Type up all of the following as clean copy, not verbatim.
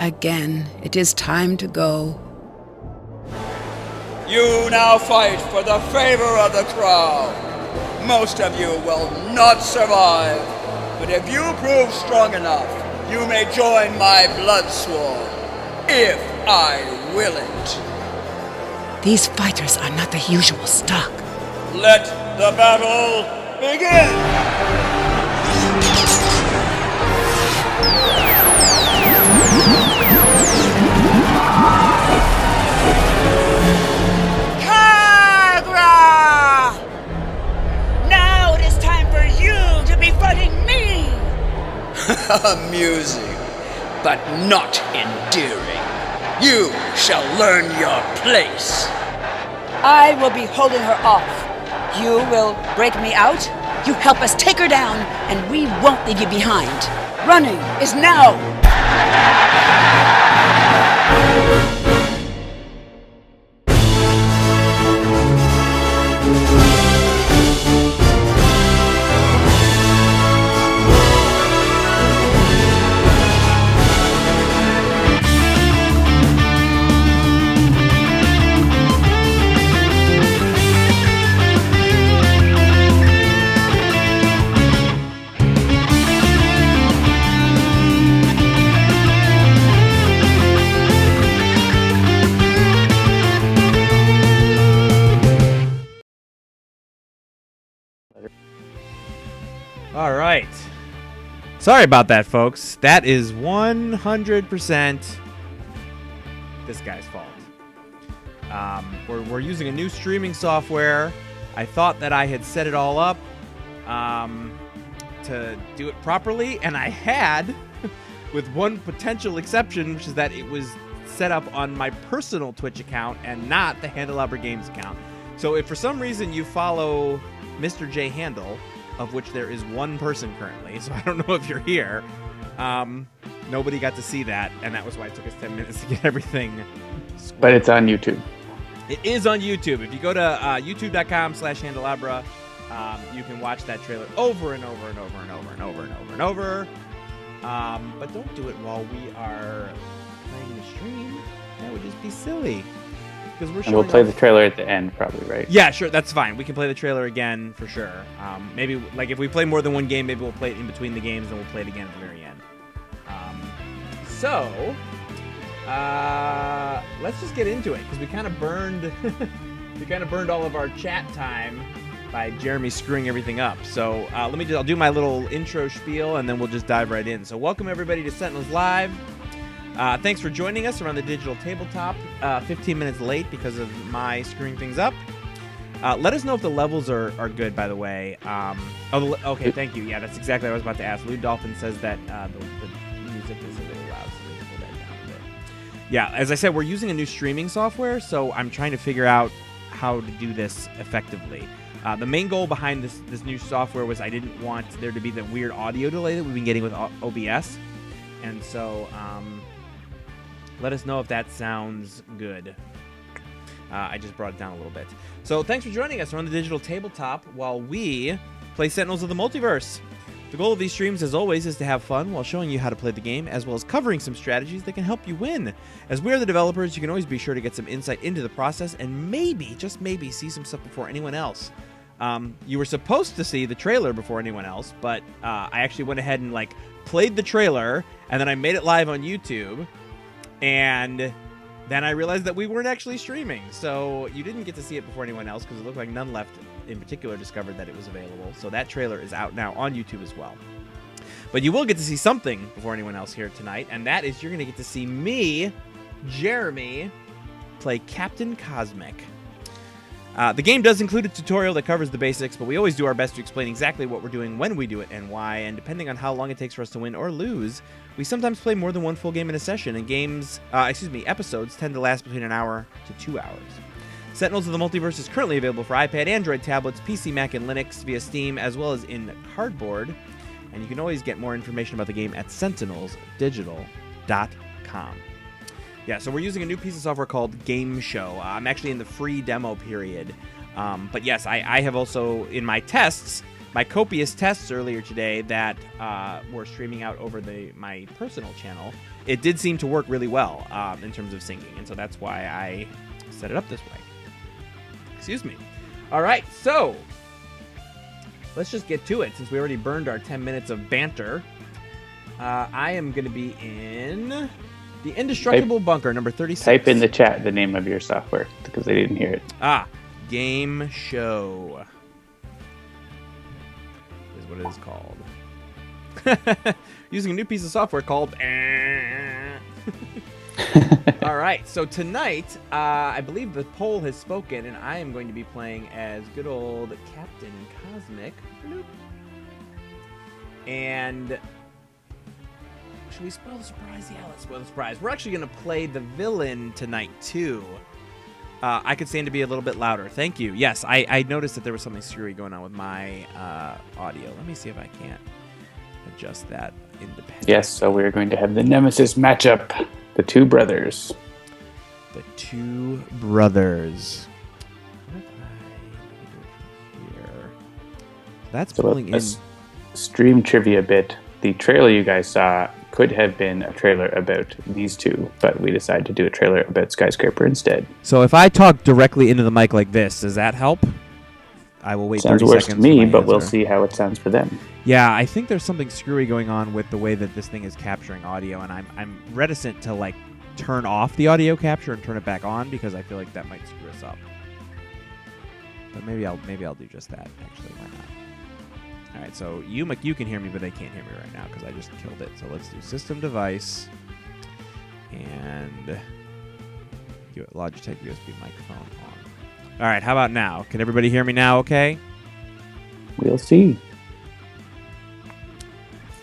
again. It is time to go. You now fight for the favor of the crowd. Most of you will not survive, but if you prove strong enough, you may join my blood sworn, if I will it. These fighters are not the usual stock. Let the battle begin! Now it is time for you to be fighting me! Amusing, but not endearing. You shall learn your place. I will be holding her off. You will break me out, you help us take her down, and we won't leave you behind. Running is now! All right. Sorry about that, folks. That is 100% this guy's fault. We're using a new streaming software. I thought that I had set it all up to do it properly, and I had, with one potential exception, which is that it was set up on my personal Twitch account and not the Handelabra Games account. So if for some reason you follow Mr. J Handel, of which there is one person currently, so I don't know if you're here. Nobody got to see that, and that was why it took us 10 minutes to get everything squared. But it's on YouTube. It is on YouTube. If you go to youtube.com/Handelabra, you can watch that trailer over and over and over and over and over and over and over. But don't do it while we are playing the stream. That would just be silly. And we'll play the trailer at the end, probably, right? Yeah, sure, that's fine. We can play the trailer again for sure. Maybe, like, if we play more than one game, maybe we'll play it in between the games, and we'll play it again at the very end. Let's just get into it, because we kind of burned, all of our chat time by Jeremy screwing everything up. So I'll do my little intro spiel, and then we'll just dive right in. So welcome everybody to Sentinels Live. Thanks for joining us around the digital tabletop. 15 minutes late because of my screwing things up. Let us know if the levels are good, by the way. Okay, thank you. Yeah, that's exactly what I was about to ask. Lou Dolphin says that the music is a little loud, so we can pull that down a bit. Yeah, as I said, we're using a new streaming software, so I'm trying to figure out how to do this effectively. The main goal behind this new software was I didn't want there to be the weird audio delay that we've been getting with OBS. And so, let us know if that sounds good. I just brought it down a little bit. So thanks for joining us on the digital tabletop while we play Sentinels of the Multiverse. The goal of these streams, as always, is to have fun while showing you how to play the game, as well as covering some strategies that can help you win. As we are the developers, you can always be sure to get some insight into the process and maybe, just maybe, see some stuff before anyone else. You were supposed to see the trailer before anyone else, but I actually went ahead and played the trailer, and then I made it live on YouTube. And then I realized that we weren't actually streaming, so you didn't get to see it before anyone else because it looked like none left in particular discovered that it was available. So that trailer is out now on YouTube as well. But you will get to see something before anyone else here tonight, and that is you're going to get to see me, Jeremy, play Captain Cosmic. The game does include a tutorial that covers the basics, but we always do our best to explain exactly what we're doing, when we do it, and why, and depending on how long it takes for us to win or lose, we sometimes play more than one full game in a session, and episodes tend to last between an hour to 2 hours. Sentinels of the Multiverse is currently available for iPad, Android tablets, PC, Mac, and Linux via Steam, as well as in Cardboard, and you can always get more information about the game at sentinelsdigital.com. Yeah, so we're using a new piece of software called Game Show. I'm actually in the free demo period. But yes, I have also, in my tests, my copious tests earlier today that were streaming out over my personal channel, it did seem to work really well in terms of syncing, and so that's why I set it up this way. Excuse me. All right, so let's just get to it since we already burned our 10 minutes of banter. I am going to be in the Indestructible Bunker, number 36. Type in the chat the name of your software because I didn't hear it. Game Show is what it is called. Using a new piece of software called... All right, so tonight, I believe the poll has spoken, and I am going to be playing as good old Captain Cosmic. And should we spoil the surprise? Yeah, let's spoil the surprise. We're actually going to play the villain tonight, too. I could stand to be a little bit louder. Thank you. Yes, I noticed that there was something screwy going on with my audio. Let me see if I can't adjust that independently. Yes, so we're going to have the Nemesis matchup. The two brothers. The two brothers. What if I do it from here? That's pulling in. Stream trivia bit. The trailer you guys saw could have been a trailer about these two, but we decided to do a trailer about Skyscraper instead. So if I talk directly into the mic like this, does that help? I will wait 30 seconds. Sounds worse to me, but we'll see how it sounds for them. Yeah, I think there's something screwy going on with the way that this thing is capturing audio, and I'm reticent to like turn off the audio capture and turn it back on because I feel like that might screw us up. But maybe I'll do just that. Actually, why not? All right, so you can hear me, but they can't hear me right now because I just killed it. So let's do system device and Logitech USB microphone on. All right, how about now? Can everybody hear me now? Okay. We'll see.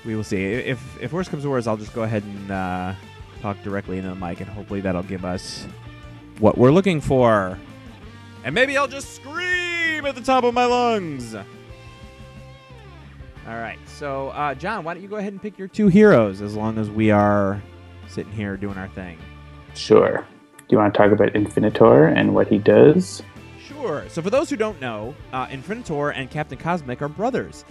We will see. If worse comes to worse, I'll just go ahead and talk directly into the mic, and hopefully that'll give us what we're looking for. And maybe I'll just scream at the top of my lungs. All right. So, John, why don't you go ahead and pick your two heroes as long as we are sitting here doing our thing? Sure. Do you want to talk about Infinitor and what he does? Sure. So for those who don't know, Infinitor and Captain Cosmic are brothers.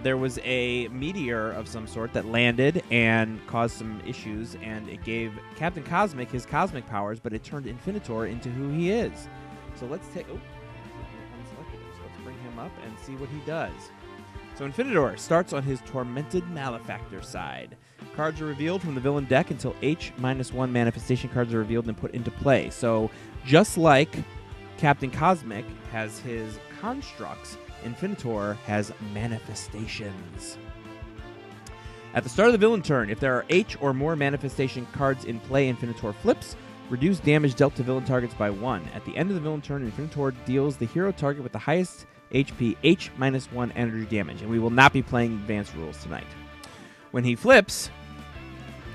There was a meteor of some sort that landed and caused some issues, and it gave Captain Cosmic his cosmic powers, but it turned Infinitor into who he is. So let's take... Oh, unselected. So let's bring him up and see what he does. So Infinitor starts on his Tormented Malefactor side. Cards are revealed from the villain deck until H-1 manifestation cards are revealed and put into play. So just like Captain Cosmic has his constructs, Infinitor has manifestations. At the start of the villain turn, if there are H or more manifestation cards in play, Infinitor flips. Reduce damage dealt to villain targets by 1. At the end of the villain turn, Infinitor deals the hero target with the highest HP H-1 energy damage, and we will not be playing advanced rules tonight. When he flips,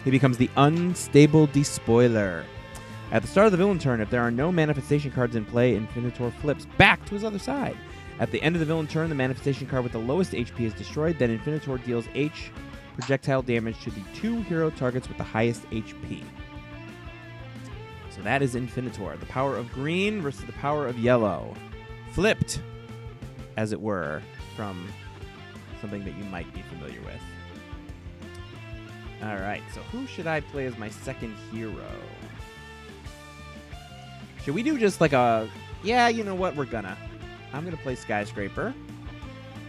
he becomes the Unstable Despoiler. At the start of the villain turn, if there are no manifestation cards in play, Infinitor flips back to his other side. At the end of the villain turn, the manifestation card with the lowest HP is destroyed, then Infinitor deals H projectile damage to the two hero targets with the highest HP. So that is Infinitor, the power of green versus the power of yellow. Flipped, as it were, from something that you might be familiar with. All right, so who should I play as my second hero? Should we do just like a... Yeah, you know what? I'm going to play Skyscraper,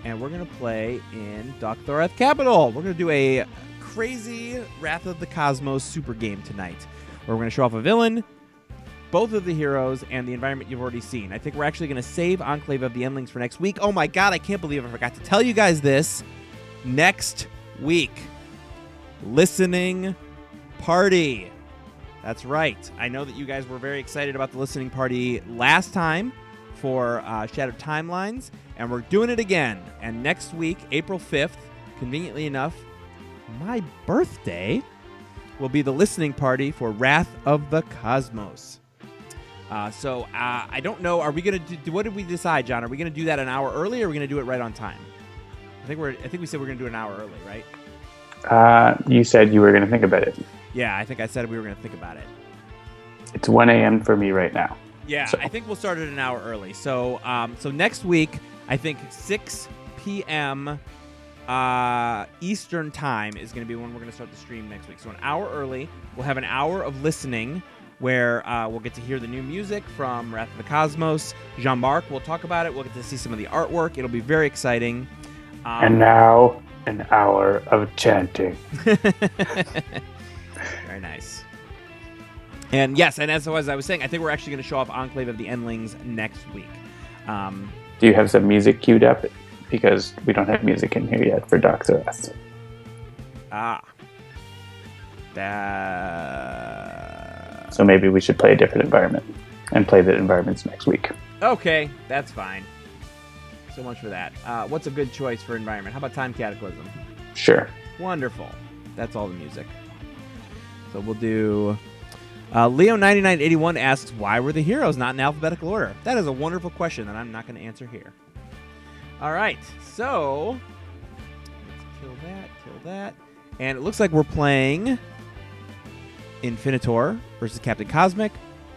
and we're going to play in Doctorath Capital. We're going to do a crazy Wrath of the Cosmos super game tonight, where we're going to show off a villain, both of the heroes, and the environment you've already seen. I think we're actually going to save Enclave of the Endlings for next week. Oh my god, I can't believe I forgot to tell you guys this. Next week, listening party. That's right. I know that you guys were very excited about the listening party last time for Shattered Timelines, and we're doing it again. And next week, April 5th, conveniently enough, my birthday, will be the listening party for Wrath of the Cosmos. So I don't know. Are we going to do? What did we decide, John? Are we going to do that an hour early, or are we going to do it right on time? I think we said we're going to do it an hour early, right? You said you were going to think about it. Yeah, I think I said we were going to think about it. It's 1 a.m. for me right now. Yeah, so I think we'll start it an hour early. So, so next week, I think 6 p.m. Eastern time is going to be when we're going to start the stream next week. So an hour early, we'll have an hour of listening where we'll get to hear the new music from Wrath of the Cosmos. Jean-Marc will talk about it. We'll get to see some of the artwork. It'll be very exciting. And now, an hour of chanting. Very nice. And yes, and as I was saying, I think we're actually going to show off Enclave of the Endlings next week. Do you have some music queued up? Because we don't have music in here yet for Dark Wrath. So maybe we should play a different environment and play the environments next week. Okay, that's fine. So much for that. What's a good choice for environment? How about Time Cataclysm? Sure. Wonderful. That's all the music. So we'll do... Leo9981 asks, why were the heroes not in alphabetical order? That is a wonderful question that I'm not going to answer here. All right, so let's kill that. And it looks like we're playing Infinitor versus Captain Cosmic,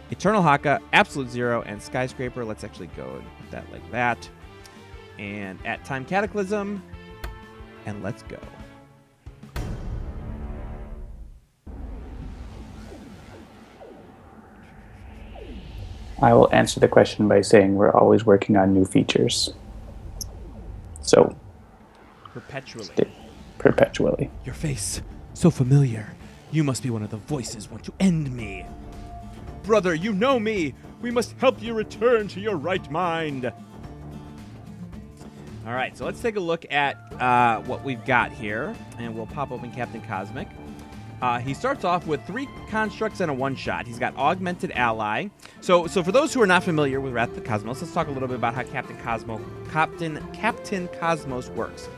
Eternal Haka, Absolute Zero, and Skyscraper. Let's actually go and put that like that. And at Time Cataclysm, and let's go. I will answer the question by saying we're always working on new features. So, perpetually. Your face, so familiar. You must be one of the voices want to end me. Brother, you know me. We must help you return to your right mind. All right, so let's take a look at what we've got here, and we'll pop open Captain Cosmic. He starts off with 3 constructs and a one-shot. He's got Augmented Ally. So for those who are not familiar with Wrath of the Cosmos, let's talk a little bit about how Captain Cosmos works.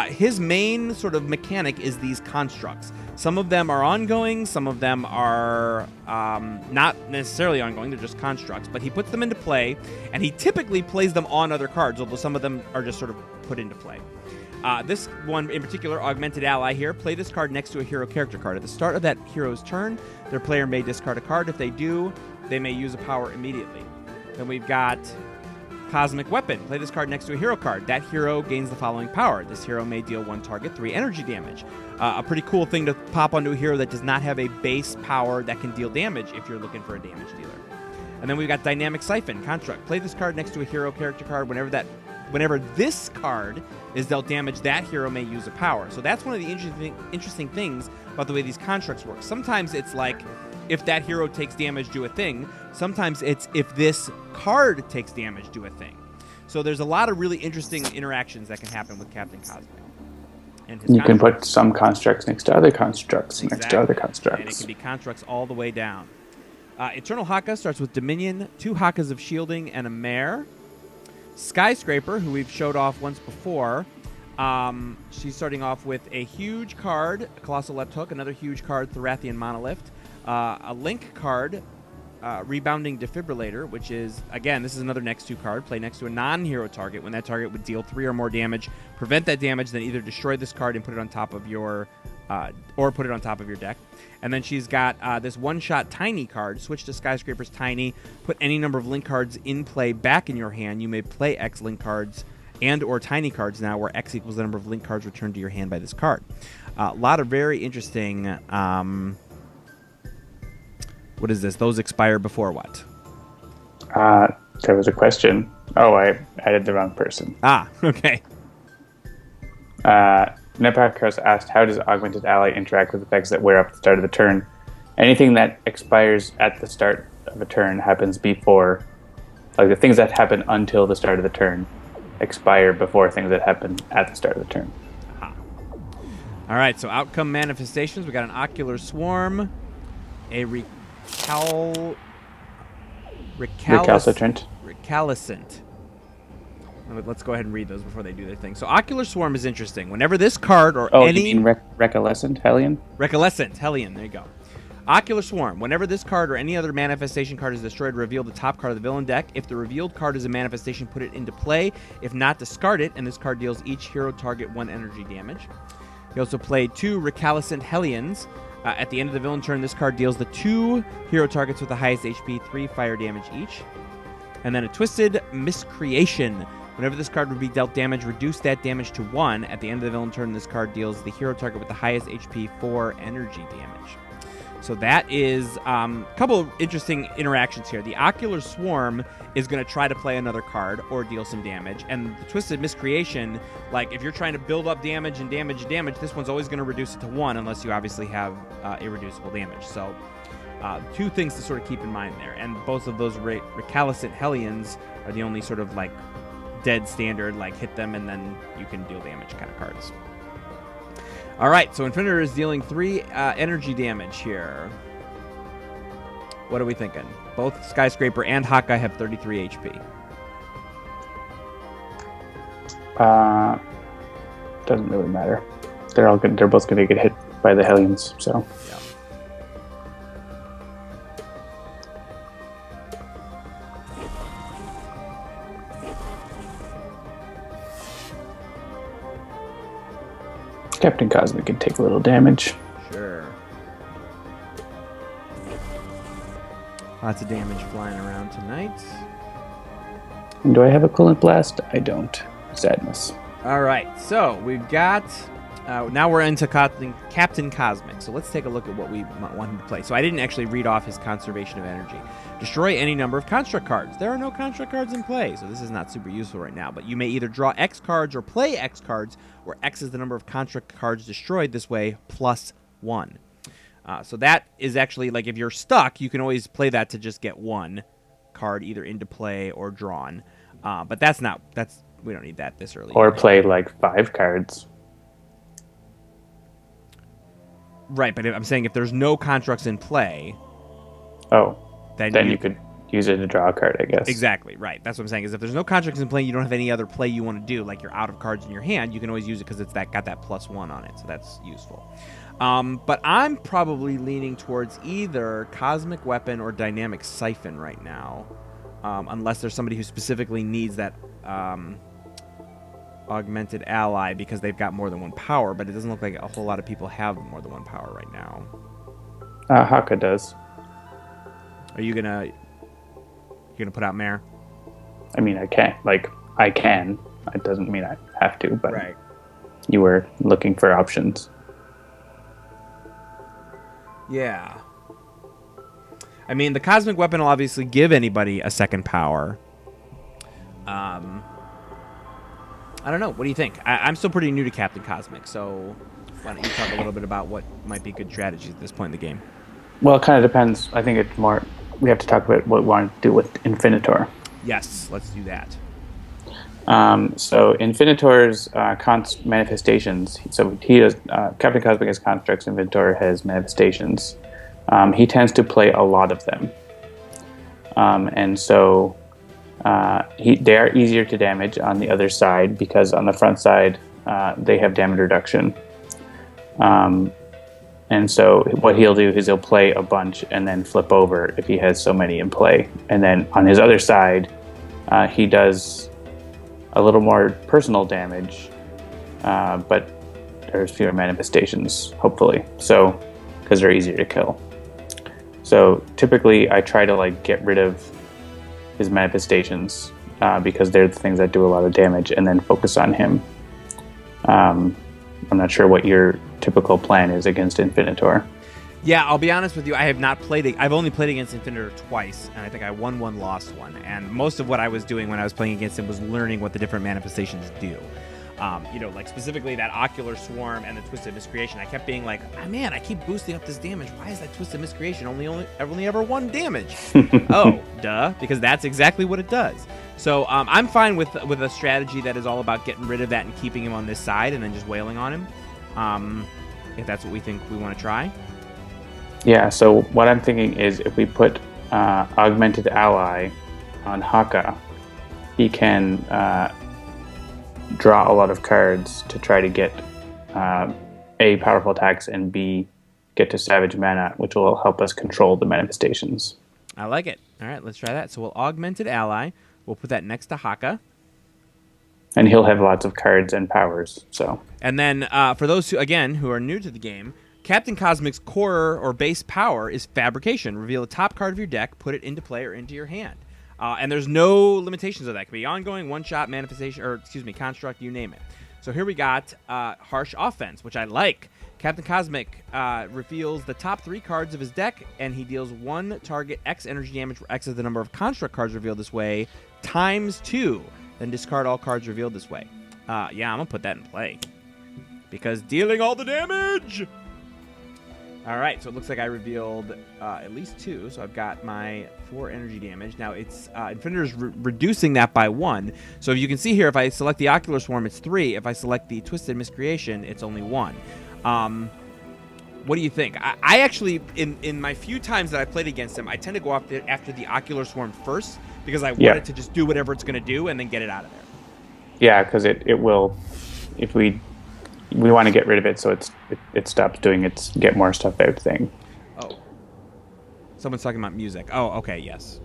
His main sort of mechanic is these constructs. Some of them are ongoing, some of them are not necessarily ongoing, they're just constructs, but he puts them into play, and he typically plays them on other cards, although some of them are just sort of put into play. This one in particular, Augmented Ally here, play this card next to a hero character card. At the start of that hero's turn, their player may discard a card. If they do, they may use a power immediately. Then we've got Cosmic Weapon. Play this card next to a hero card. That hero gains the following power. This hero may deal one target 3 energy damage. A pretty cool thing to pop onto a hero that does not have a base power that can deal damage if you're looking for a damage dealer. And then we've got Dynamic Siphon construct. Play this card next to a hero character card. Whenever this card is dealt damage, that hero may use a power. So that's one of the interesting things about the way these constructs work. Sometimes it's like, if that hero takes damage, do a thing. Sometimes it's, if this card takes damage, do a thing. So there's a lot of really interesting interactions that can happen with Captain Cosmic. And you can put some constructs next to other constructs, exactly. next to other constructs. And it can be constructs all the way down. Eternal Haka starts with Dominion, 2 Hakas of Shielding, and a Mare. Skyscraper, who we've showed off once before, she's starting off with a huge card, a Colossal Left Hook, another huge card, Thorathian Monolith, a Link card, Rebounding Defibrillator, which is, again, this is another next to card, play next to a non-hero target. When that target would deal 3 or more damage, prevent that damage, then either destroy this card and put it on top of your, or put it on top of your deck. And then she's got this one-shot Tiny card. Switch to Skyscraper's Tiny. Put any number of Link cards in play back in your hand. You may play X Link cards and or Tiny cards now, where X equals the number of Link cards returned to your hand by this card. A lot of very interesting... what is this? Those expire before what? There was a question. Oh, I added the wrong person. Okay. Nepakros asked, how does Augmented Ally interact with effects that wear up at the start of the turn? Anything that expires at the start of a turn happens before, like the things that happen until the start of the turn expire before things that happen at the start of the turn. All right, so outcome manifestations. We got an Ocular Swarm, a Recalcitrant. Let's go ahead and read those before they do their thing. So Ocular Swarm is interesting. Whenever this card or you mean Recolescent Hellion? Recolescent Hellion, there you go. Ocular Swarm. Whenever this card or any other manifestation card is destroyed, reveal the top card of the villain deck. If the revealed card is a manifestation, put it into play. If not, discard it, and this card deals each hero target 1 energy damage. He also played 2 Recalcitrant Hellions. At the end of the villain turn, this card deals the 2 hero targets with the highest HP 3 fire damage each. And then a Twisted Miscreation. Whenever this card would be dealt damage, reduce that damage to 1. At the end of the villain turn, this card deals the hero target with the highest HP 4 energy damage. So that is a couple of interesting interactions here. The Ocular Swarm is going to try to play another card or deal some damage. And the Twisted Miscreation, like if you're trying to build up damage and damage, this one's always going to reduce it to 1 unless you obviously have irreducible damage. So two things to sort of keep in mind there. And both of those Recalcitrant Hellions are the only sort of like dead standard, like hit them and then you can deal damage kind of cards. All right, so Infinitor is dealing 3 energy damage here. What are we thinking? Both Skyscraper and Hawkeye have 33 HP. Doesn't really matter. They're both going to get hit by the Hellions. So. Yeah. Captain Cosmic can take a little damage. Sure. Lots of damage flying around tonight. And do I have a Coolant Blast? I don't. Sadness. All right, so we've got... now we're into Captain Cosmic, so let's take a look at what we want him to play. So I didn't actually read off his Conservation of Energy. Destroy any number of construct cards. There are no construct cards in play, so this is not super useful right now. But you may either draw X cards or play X cards, where X is the number of construct cards destroyed this way, +1. So that is actually, like, if you're stuck, you can always play that to just get 1 card either into play or drawn. But we don't need that this early. Or play, like, 5 cards. Right, but I'm saying if there's no constructs in play... Oh. Then you could use it to draw a card, I guess. Exactly, right. That's what I'm saying, is if there's no constructs in play, you don't have any other play you want to do, like you're out of cards in your hand, you can always use it because it's got that +1 on it, so that's useful. But I'm probably leaning towards either Cosmic Weapon or Dynamic Siphon right now, unless there's somebody who specifically needs that Augmented Ally because they've got more than 1 power, but it doesn't look like a whole lot of people have more than 1 power right now. Haka does. Are you gonna put out Mare? I mean, I can. I can. It doesn't mean I have to, but right. You were looking for options. Yeah. I mean, the Cosmic Weapon will obviously give anybody a second power. I don't know. What do you think? I'm still pretty new to Captain Cosmic, so why don't you talk a little bit about what might be good strategies at this point in the game? Well, it kind of depends. I think it's more... We have to talk about what we want to do with Infinitor. Yes, let's do that. So Infinitor's manifestations. So he does. Captain Cosmic has constructs. Infinitor has manifestations. He tends to play a lot of them, and so they are easier to damage on the other side because on the front side they have damage reduction. And so what he'll do is he'll play a bunch and then flip over if he has so many in play. And then on his other side, he does a little more personal damage, but there's fewer manifestations, hopefully. So, because they're easier to kill. So typically I try to get rid of his manifestations because they're the things that do a lot of damage and then focus on him. I'm not sure what your typical plan is against Infinitor. Yeah, I'll be honest with you. I have not played it. I've only played against Infinitor twice, and I think I won 1, lost 1. And most of what I was doing when I was playing against him was learning what the different manifestations do. Specifically that Ocular Swarm and the Twisted Miscreation. I kept being like, oh, man, I keep boosting up this damage. Why is that Twisted Miscreation only ever 1 damage? Oh, duh, because that's exactly what it does. So I'm fine with a strategy that is all about getting rid of that and keeping him on this side and then just wailing on him, if that's what we think we want to try. Yeah, so what I'm thinking is if we put Augmented Ally on Haka, he can draw a lot of cards to try to get A, powerful attacks, and B, get to Savage Mana, which will help us control the manifestations. I like it. All right, let's try that. So we'll Augmented Ally. We'll put that next to Haka. And he'll have lots of cards and powers. So. And then for those who are new to the game, Captain Cosmic's core or base power is Fabrication. Reveal a top card of your deck, put it into play or into your hand. And there's no limitations of that. It can be ongoing, one-shot, manifestation, or excuse me, construct, you name it. So here we got Harsh Offense, which I like. Captain Cosmic reveals the top 3 cards of his deck, and he deals 1 target X energy damage, where X is the number of construct cards revealed this way, times 2. Then discard all cards revealed this way. Yeah, I'm going to put that in play. Because dealing all the damage! All right, so it looks like I revealed at least 2, so I've got my 4 energy damage. Now, it's Infinitor's reducing that by 1. So you can see here, if I select the Ocular Swarm, it's 3. If I select the Twisted Miscreation, it's only 1. What do you think? I actually, in my few times that I played against him, I tend to go after the Ocular Swarm first, because I want it to just do whatever it's going to do and then get it out of there. Yeah, because it will, if we want to get rid of it so it stops doing its get more stuff out thing. Oh. Someone's talking about music. Oh, okay, yes.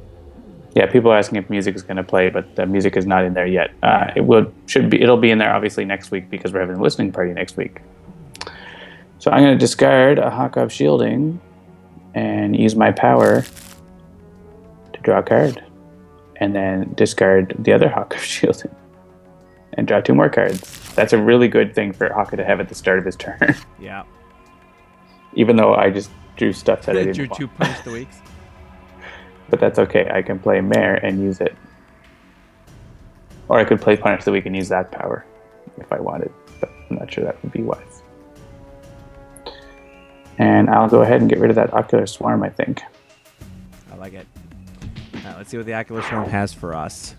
Yeah, people are asking if music is going to play, but the music is not in there yet. It'll be in there obviously next week because we're having a listening party next week. So I'm going to discard a Hawk of Shielding and use my power to draw a card. And then discard the other Hawk of Shielding and draw 2 more cards. That's a really good thing for Hawk to have at the start of his turn. Yeah. Even though I just drew stuff that I didn't drew want. 2 Punish the Weeks. But that's okay. I can play Mare and use it. Or I could play Punish the Week and use that power if I wanted. But I'm not sure that would be wise. And I'll go ahead and get rid of that Ocular Swarm, I think. I like it. All right, let's see what the Ocular Swarm has for us.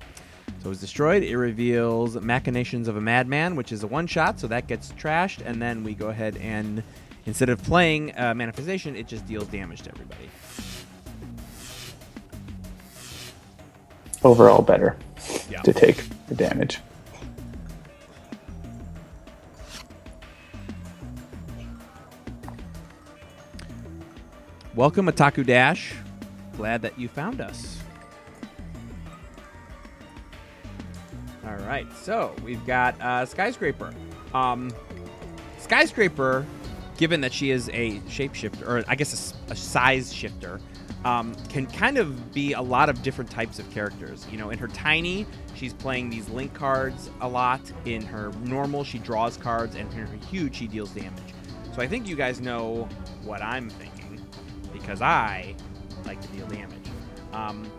So it's destroyed. It reveals Machinations of a Madman, which is a one-shot, so that gets trashed. And then we go ahead and, instead of playing Manifestation, it just deals damage to everybody. Overall better to take the damage. Welcome, Otaku Dash. Glad that you found us. All right, so we've got Skyscraper. Skyscraper, given that she is a shapeshifter, or I guess a size shifter, can kind of be a lot of different types of characters. You know, in her tiny, she's playing these link cards a lot. In her normal, she draws cards, and in her huge, she deals damage. So I think you guys know what I'm thinking, because I like to deal damage. I'm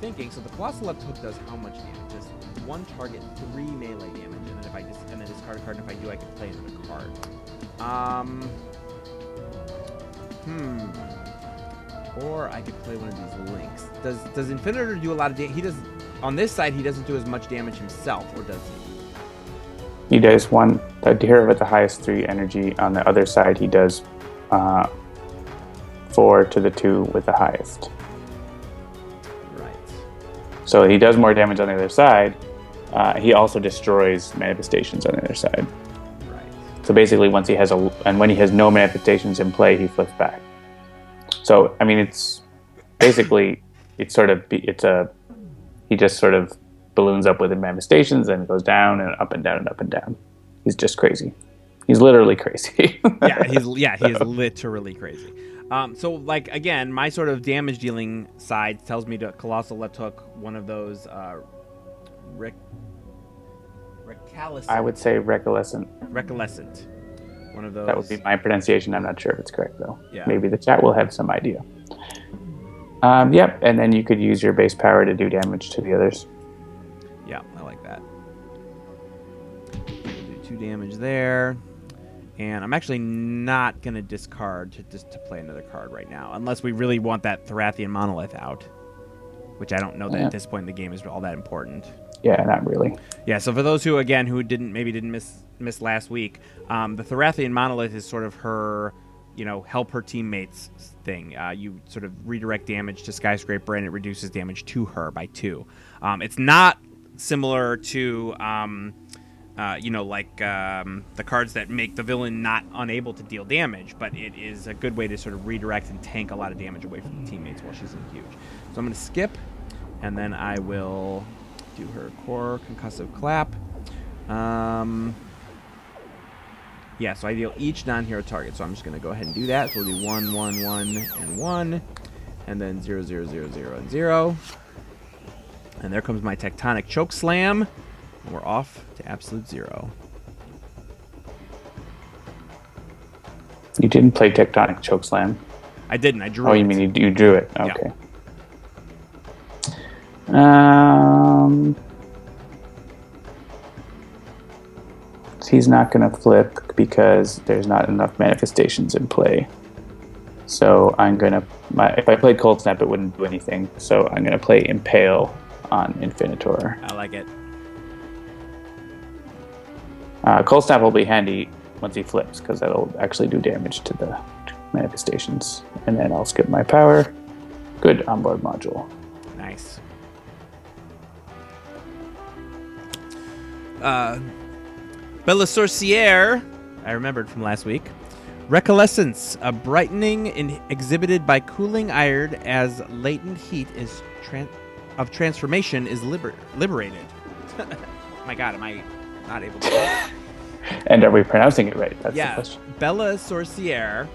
thinking, so the Colossal Left Hook does how much damage? Just 1 target, 3 melee damage, and then if I discard a card, and if I do, I can play another card. Or I could play one of these links. Does Infinitor do a lot of damage? He does. On this side, he doesn't do as much damage himself, or does he? He does the hero with the highest 3 energy. On the other side, he does 4 to the 2 with the highest. Right. So he does more damage on the other side. He also destroys manifestations on the other side. Right. So basically, when he has no manifestations in play, he flips back. So I mean, it's basically he just sort of balloons up with the manifestations and goes down and up and down and up and down. He's just crazy. He's literally crazy. He is literally crazy. So, like, again, my sort of damage dealing side tells me to Colossal Left Hook one of those recalcitrant. I would say recolescent. Recolescent. One of those. That would be my pronunciation. I'm not sure if it's correct, though. Yeah. Maybe the chat will have some idea. Yep, and then you could use your base power to do damage to the others. Yeah, I like that. Do 2 damage there. And I'm actually not going to discard to play another card right now, unless we really want that Thorathian Monolith out, which I don't know that at this point in the game is all that important. Yeah, not really. Yeah, so for those who didn't miss last week, the Thorathian Monolith is sort of her, help her teammates thing. You sort of redirect damage to Skyscraper, and it reduces damage to her by 2. It's not similar to the cards that make the villain not unable to deal damage, but it is a good way to sort of redirect and tank a lot of damage away from the teammates while she's in huge. So I'm going to skip, and then I will do her core concussive clap. Yeah, so I deal each non-hero target, so I'm just going to go ahead and do that. So we'll do 1, 1, 1, and 1, and then 0, 0, 0, 0, and 0. And there comes my Tectonic Choke Slam. And we're off to absolute 0. You didn't play Tectonic Chokeslam. I didn't. I drew Oh, it. you mean you drew it? Yeah. Okay. He's not going to flip because there's not enough manifestations in play. So I'm going to... If I played Cold Snap, it wouldn't do anything. So I'm going to play Impale on Infinitor. I like it. Cold Snap will be handy once he flips because that'll actually do damage to the manifestations. And then I'll skip my power. Good onboard module. Nice. Bella Sorciere, I remembered from last week. Recolescence, a brightening exhibited by cooling iron as latent heat is of transformation is liberated. My God, am I not able to? And are we pronouncing it right? That's the Yeah, question. Bella Sorciere,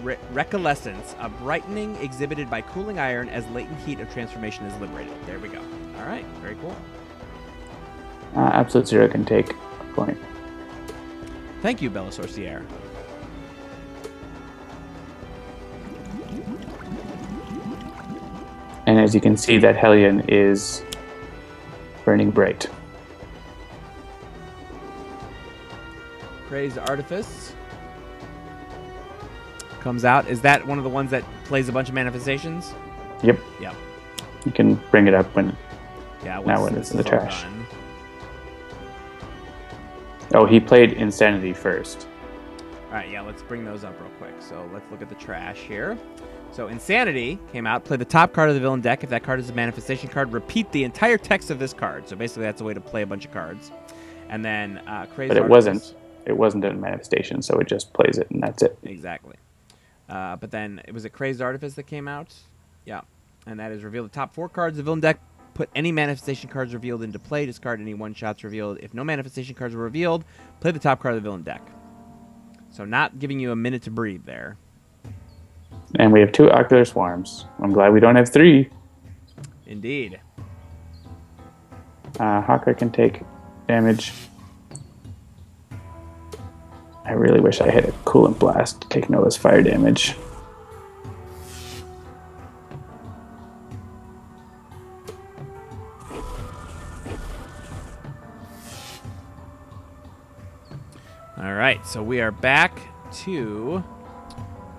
Recolescence, a brightening exhibited by cooling iron as latent heat of transformation is liberated. There we go. All right, very cool. Absolute Zero can take a point. Thank you, Bella Sorciere. And as you can see, that Hellion is burning bright. Crazed Artifice comes out. Is that one of the ones that plays a bunch of manifestations? Yep. Yep. You can bring it up when... Yeah. Now when it's in the all trash. done. Oh, he played Insanity first. All right, yeah, let's bring those up real quick. So let's look at the trash here. So Insanity came out. Play the top card of the villain deck. If that card is a manifestation card, repeat the entire text of this card. So basically, that's a way to play a bunch of cards. And then Crazed But it Artifice. wasn't a manifestation, so it just plays it and that's it. Exactly. But then it was a Crazed Artifice that came out. Yeah. And that is reveal the top 4 cards of the villain deck. Put any manifestation cards revealed into play. Discard any one-shots revealed. If no manifestation cards were revealed, play the top card of the villain deck. So not giving you a minute to breathe there. And we have 2 Ocular Swarms. I'm glad we don't have 3. Indeed. Hawker can take damage. I really wish I had a Coolant Blast to take Noah's fire damage. All right, so we are back to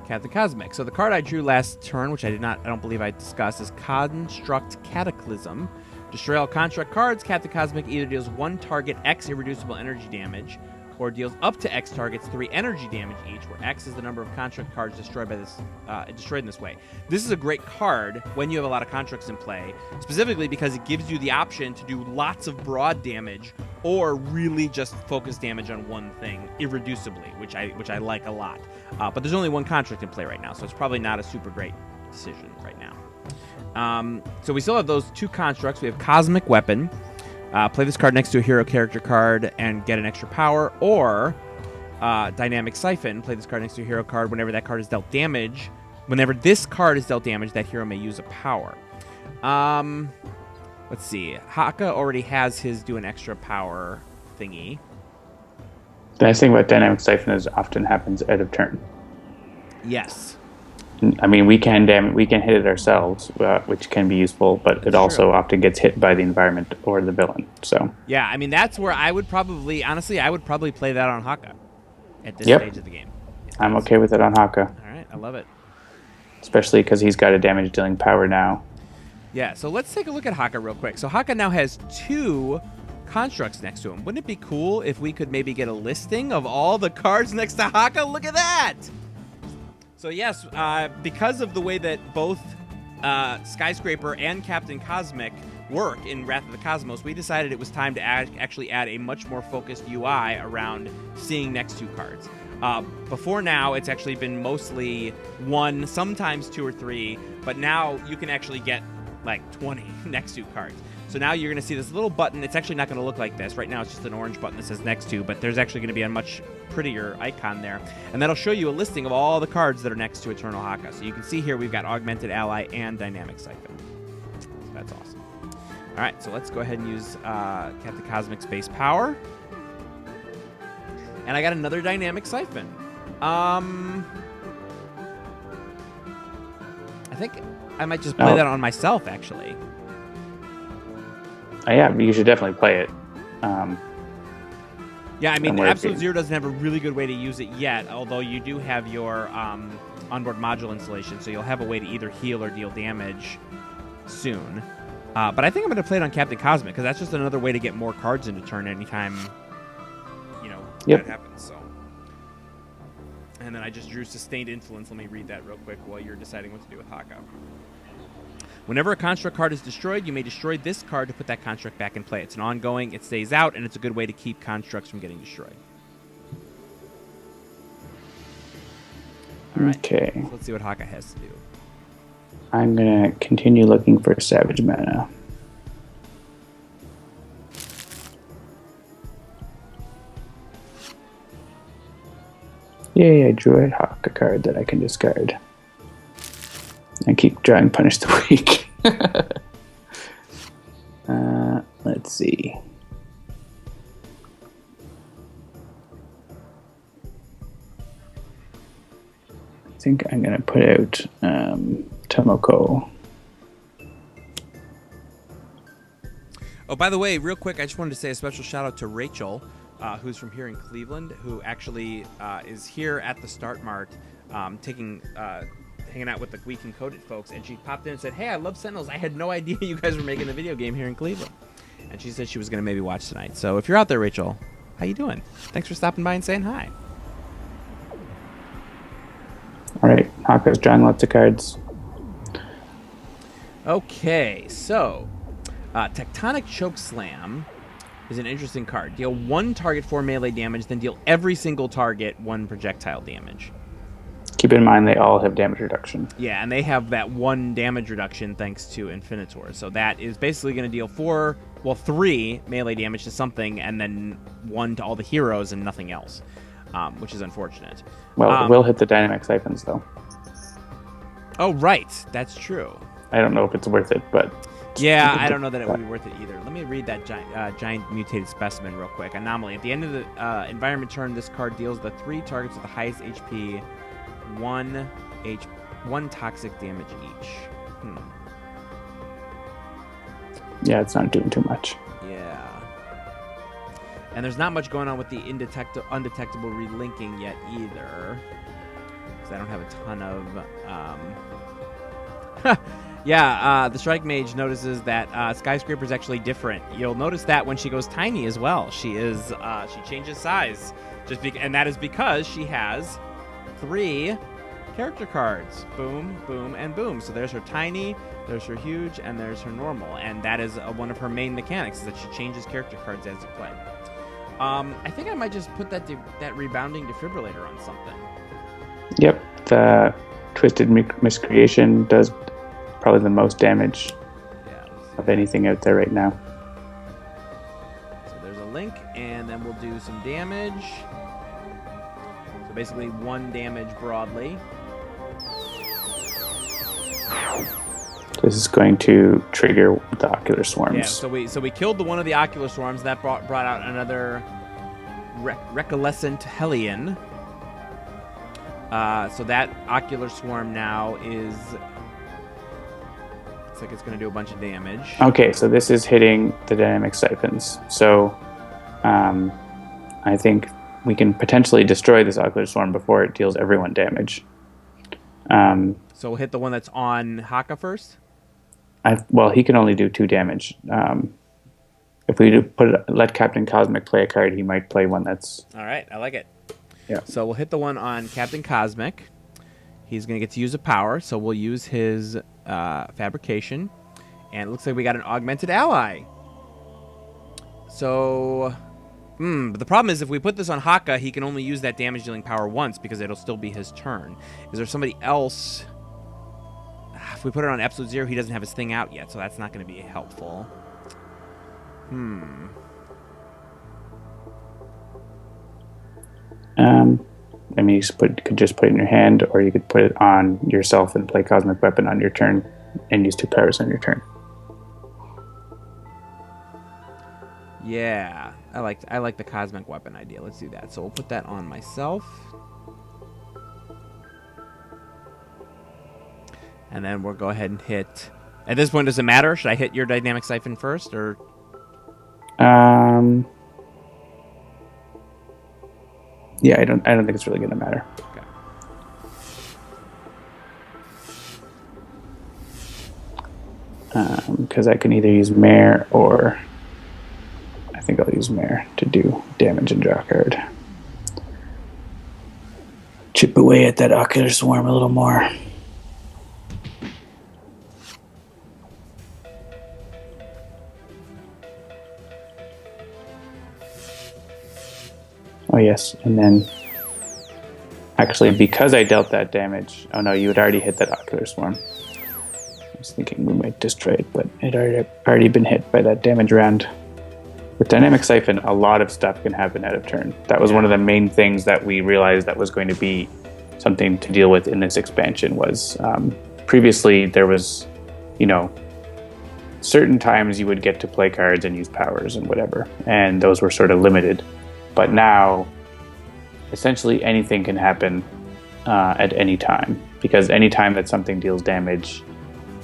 Captain Cosmic. So the card I drew last turn, which I don't believe I discussed, is Construct Cataclysm. Destroy all construct cards. Captain Cosmic either deals 1 target X irreducible energy damage, or deals up to X targets 3 energy damage each, where X is the number of construct cards destroyed in this way. This is a great card when you have a lot of constructs in play, specifically because it gives you the option to do lots of broad damage or really just focus damage on one thing irreducibly, which I like a lot. But there's only 1 construct in play right now, so it's probably not a super great decision right now. So we still have those 2 constructs. We have Cosmic Weapon. Play this card next to a hero character card and get an extra power, or Dynamic Siphon. Play this card next to a hero card whenever that card is dealt damage. Whenever this card is dealt damage, that hero may use a power. Let's see. Haka already has his do an extra power thingy. The nice thing about Dynamic Siphon is often happens out of turn. Yes. I mean, we can hit it ourselves, which can be useful, but it also true. often gets hit by the environment or the villain. So Yeah, I mean, that's where I would probably, honestly, play that on Haka at this Yep. stage of the game. I'm okay with it on Haka, All right, I love it. especially because he's got a damage dealing power now. Yeah, so let's take a look at Haka real quick. So Haka now has 2 constructs next to him. Wouldn't it be cool if we could maybe get a listing of all the cards next to Haka? Look at that! So yes, because of the way that both Skyscraper and Captain Cosmic work in Wrath of the Cosmos, we decided it was time to actually add a much more focused UI around seeing next to cards. Before now, it's actually been mostly 1, sometimes 2 or 3, but now you can actually get like 20 next to cards. So now you're going to see this little button. It's actually not going to look like this. Right now it's just an orange button that says next to, but there's actually going to be a much prettier icon there. And that'll show you a listing of all the cards that are next to Eternal Haka. So you can see here we've got Augmented Ally and Dynamic Siphon. So that's awesome. All right, so let's go ahead and use Captain Cosmic's base power. And I got another dynamic siphon. I think I might just play that on myself, actually. Yeah, you should definitely play it. Yeah, I mean, Absolute Zero doesn't have a really good way to use it yet, although you do have your onboard module installation, so you'll have a way to either heal or deal damage soon. But I think I'm going to play it on Captain Cosmic, because that's just another way to get more cards into turn anytime, that happens. So. And then I just drew Sustained Influence. Let me read that real quick while you're deciding what to do with Haka. Whenever a construct card is destroyed, you may destroy this card to put that construct back in play. It's an ongoing, it stays out, and it's a good way to keep constructs from getting destroyed. All right. Okay. So let's see what Haka has to do. I'm going to continue looking for Savage Mana. Yay, I drew a Haka card that I can discard. I keep drawing Punish the Weak. Let's see. I think I'm going to put out Tomoko. Oh, by the way, real quick, I just wanted to say a special shout out to Rachel, who's from here in Cleveland, who actually is here at the Start Mart, hanging out with the We Can Code It folks, and she popped in and said, "Hey, I love Sentinels. I had no idea you guys were making a video game here in Cleveland." And she said she was going to maybe watch tonight. So if you're out there, Rachel, how you doing? Thanks for stopping by and saying hi. All right, Haka's drawing lots of cards. Okay, so Tectonic Choke Slam is an interesting card. Deal 1 target 4 melee damage, then deal every single target 1 projectile damage. Keep in mind they all have damage reduction. Yeah, and they have that 1 damage reduction thanks to Infinitor. So that is basically going to deal 3 melee damage to something, and then 1 to all the heroes and nothing else, which is unfortunate. Well, it will hit the dynamic siphons, though. Oh, right. That's true. I don't know if it's worth it, but... Yeah, I don't know that it would be worth it either. Let me read that giant mutated specimen real quick. Anomaly. At the end of the environment turn, this card deals the 3 targets with the highest HP 1 toxic damage each. Yeah, it's not doing too much. Yeah. And there's not much going on with the undetectable relinking yet either. Because I don't have a ton of... the Strike Mage notices that Skyscraper is actually different. You'll notice that when she goes tiny as well. She changes size. And that is because she has 3 character cards. Boom, boom, and boom. So there's her tiny, there's her huge, and there's her normal. And that is one of her main mechanics, is that she changes character cards as you play. I think I might just put that rebounding defibrillator on something. Yep, the Twisted Miscreation does probably the most damage of anything out there right now. So there's a link, and then we'll do some damage. So basically 1 damage broadly. This is going to trigger the Ocular Swarms. Yeah, so we killed one of the Ocular Swarms. That brought out another Recolescent Hellion. So that Ocular Swarm now is... Looks like it's going to do a bunch of damage. Okay, so this is hitting the dynamic siphons. So I think we can potentially destroy this Ocular Swarm before it deals everyone damage. So we'll hit the one that's on Haka first? Well, he can only do 2 damage. If we let Captain Cosmic play a card, he might play one that's... All right, I like it. Yeah. So we'll hit the one on Captain Cosmic. He's going to get to use a power, so we'll use his fabrication. And it looks like we got an augmented ally. So, but the problem is if we put this on Haka, he can only use that damage dealing power once because it'll still be his turn. Is there somebody else? If we put it on Absolute Zero, he doesn't have his thing out yet, so that's not going to be helpful. I mean, you could just put it in your hand, or you could put it on yourself and play Cosmic Weapon on your turn and use 2 powers on your turn. Yeah, I like the cosmic weapon idea. Let's do that. So we'll put that on myself. And then we'll go ahead and hit... At this point, does it matter? Should I hit your dynamic siphon first, or... Yeah, I don't think it's really going to matter. Okay. Because I can either use Mare or... I think I'll use Mare to do damage and draw a card. Chip away at that Ocular Swarm a little more. Oh yes, and then actually because I dealt that damage, oh no, you had already hit that Ocular Swarm. I was thinking we might destroy it, but it had already been hit by that damage round. With Dynamic Siphon, a lot of stuff can happen out of turn. That was one of the main things that we realized that was going to be something to deal with in this expansion was previously there was, certain times you would get to play cards and use powers and whatever, and those were sort of limited. But now, essentially anything can happen at any time, because any time that something deals damage,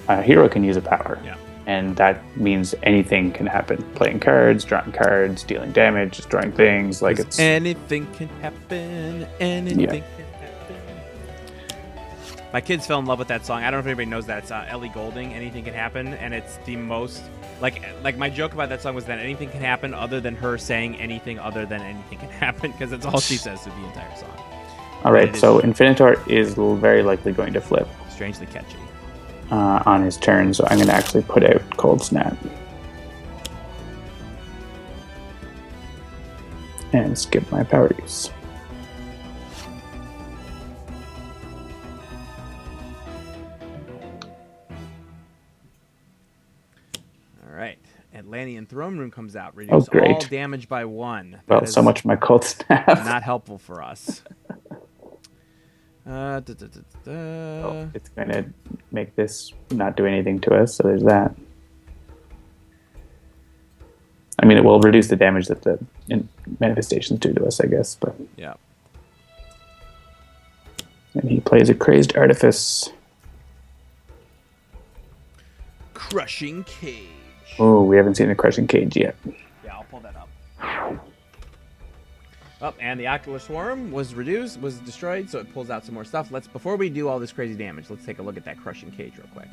a hero can use a power. Yeah. And that means anything can happen. Playing cards, drawing cards, dealing damage, destroying things. Like it's anything can happen. Anything can happen. My kids fell in love with that song. I don't know if anybody knows that. It's Ellie Goulding, Anything Can Happen. And it's the most... Like my joke about that song was that anything can happen other than her saying anything other than anything can happen, because that's all she says through the entire song. All right, so Infinitor is very likely going to flip. Strangely catchy. On his turn, so I'm going to actually put out Cold Snap. And skip my power use. Alright. Atlantean Throne Room comes out. Reduce all damage by 1. Well, so much for my Cold Snap. Not helpful for us. Oh, it's going to make this not do anything to us, so there's that. I mean, it will reduce the damage that the manifestations do to us, I guess. But yeah. And he plays a Crazed Artifice. Crushing Cage. Oh, we haven't seen the Crushing Cage yet. Yeah, I'll pull that up. Oh, and the Ocular Swarm was destroyed, so it pulls out some more stuff. Before we do all this crazy damage, let's take a look at that Crushing Cage real quick.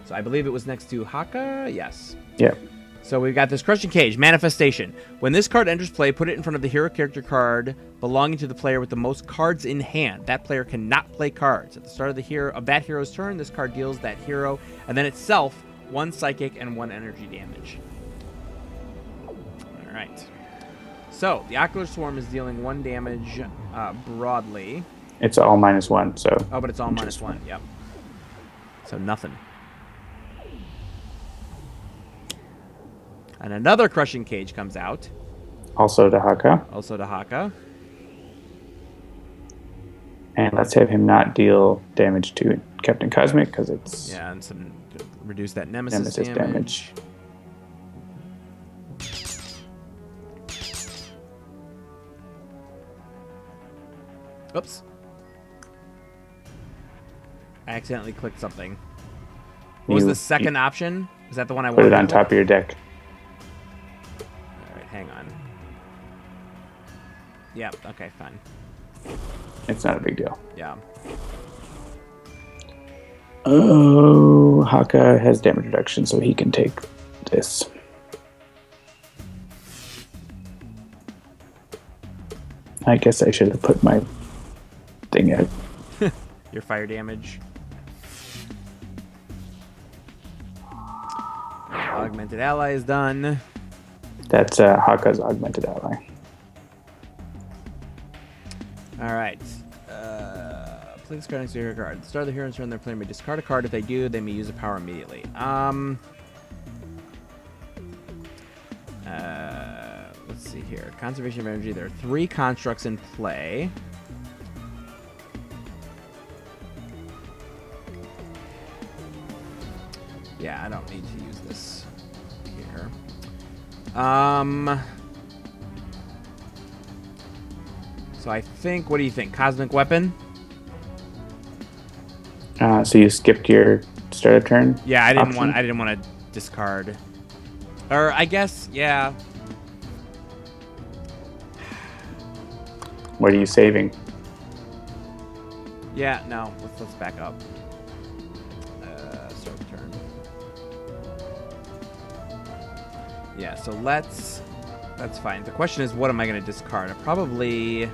So I believe it was next to Haka. Yes. Yeah. So we've got this Crushing Cage, Manifestation. When this card enters play, put it in front of the hero character card belonging to the player with the most cards in hand. That player cannot play cards. At the start of that hero's turn, this card deals that hero and then itself 1 psychic and 1 energy damage. All right. So the Ocular Swarm is dealing 1 damage broadly. It's all -1, so. Oh, but it's all -1. Yep. So nothing. And another Crushing Cage comes out. Also to Haka. And let's have him not deal damage to Captain Cosmic, because it's... Yeah, and reduce that Nemesis damage. Oops. I accidentally clicked something. What was the second option? Is that the one I wanted? Put it on top of your deck. Alright, hang on. Yeah, okay, fine. It's not a big deal. Yeah. Oh, Haka has damage reduction, so he can take this. I guess I should have put my thing out. Your fire damage. Augmented ally is done. That's Haka's augmented ally. Alright. Play this card next to your card. At the start of the hero's turn, their player may discard a card. If they do, they may use a power immediately. Let's see here. Conservation of energy. There are 3 constructs in play. Yeah, I don't need to use this here. So I think, what do you think? Cosmic Weapon? So you skipped your start of turn. Yeah, I didn't option? want to discard. Or I guess, yeah. What are you saving? Yeah, no. Let's back up. Start the turn. Yeah, so that's fine. The question is, what am I going to discard? Probably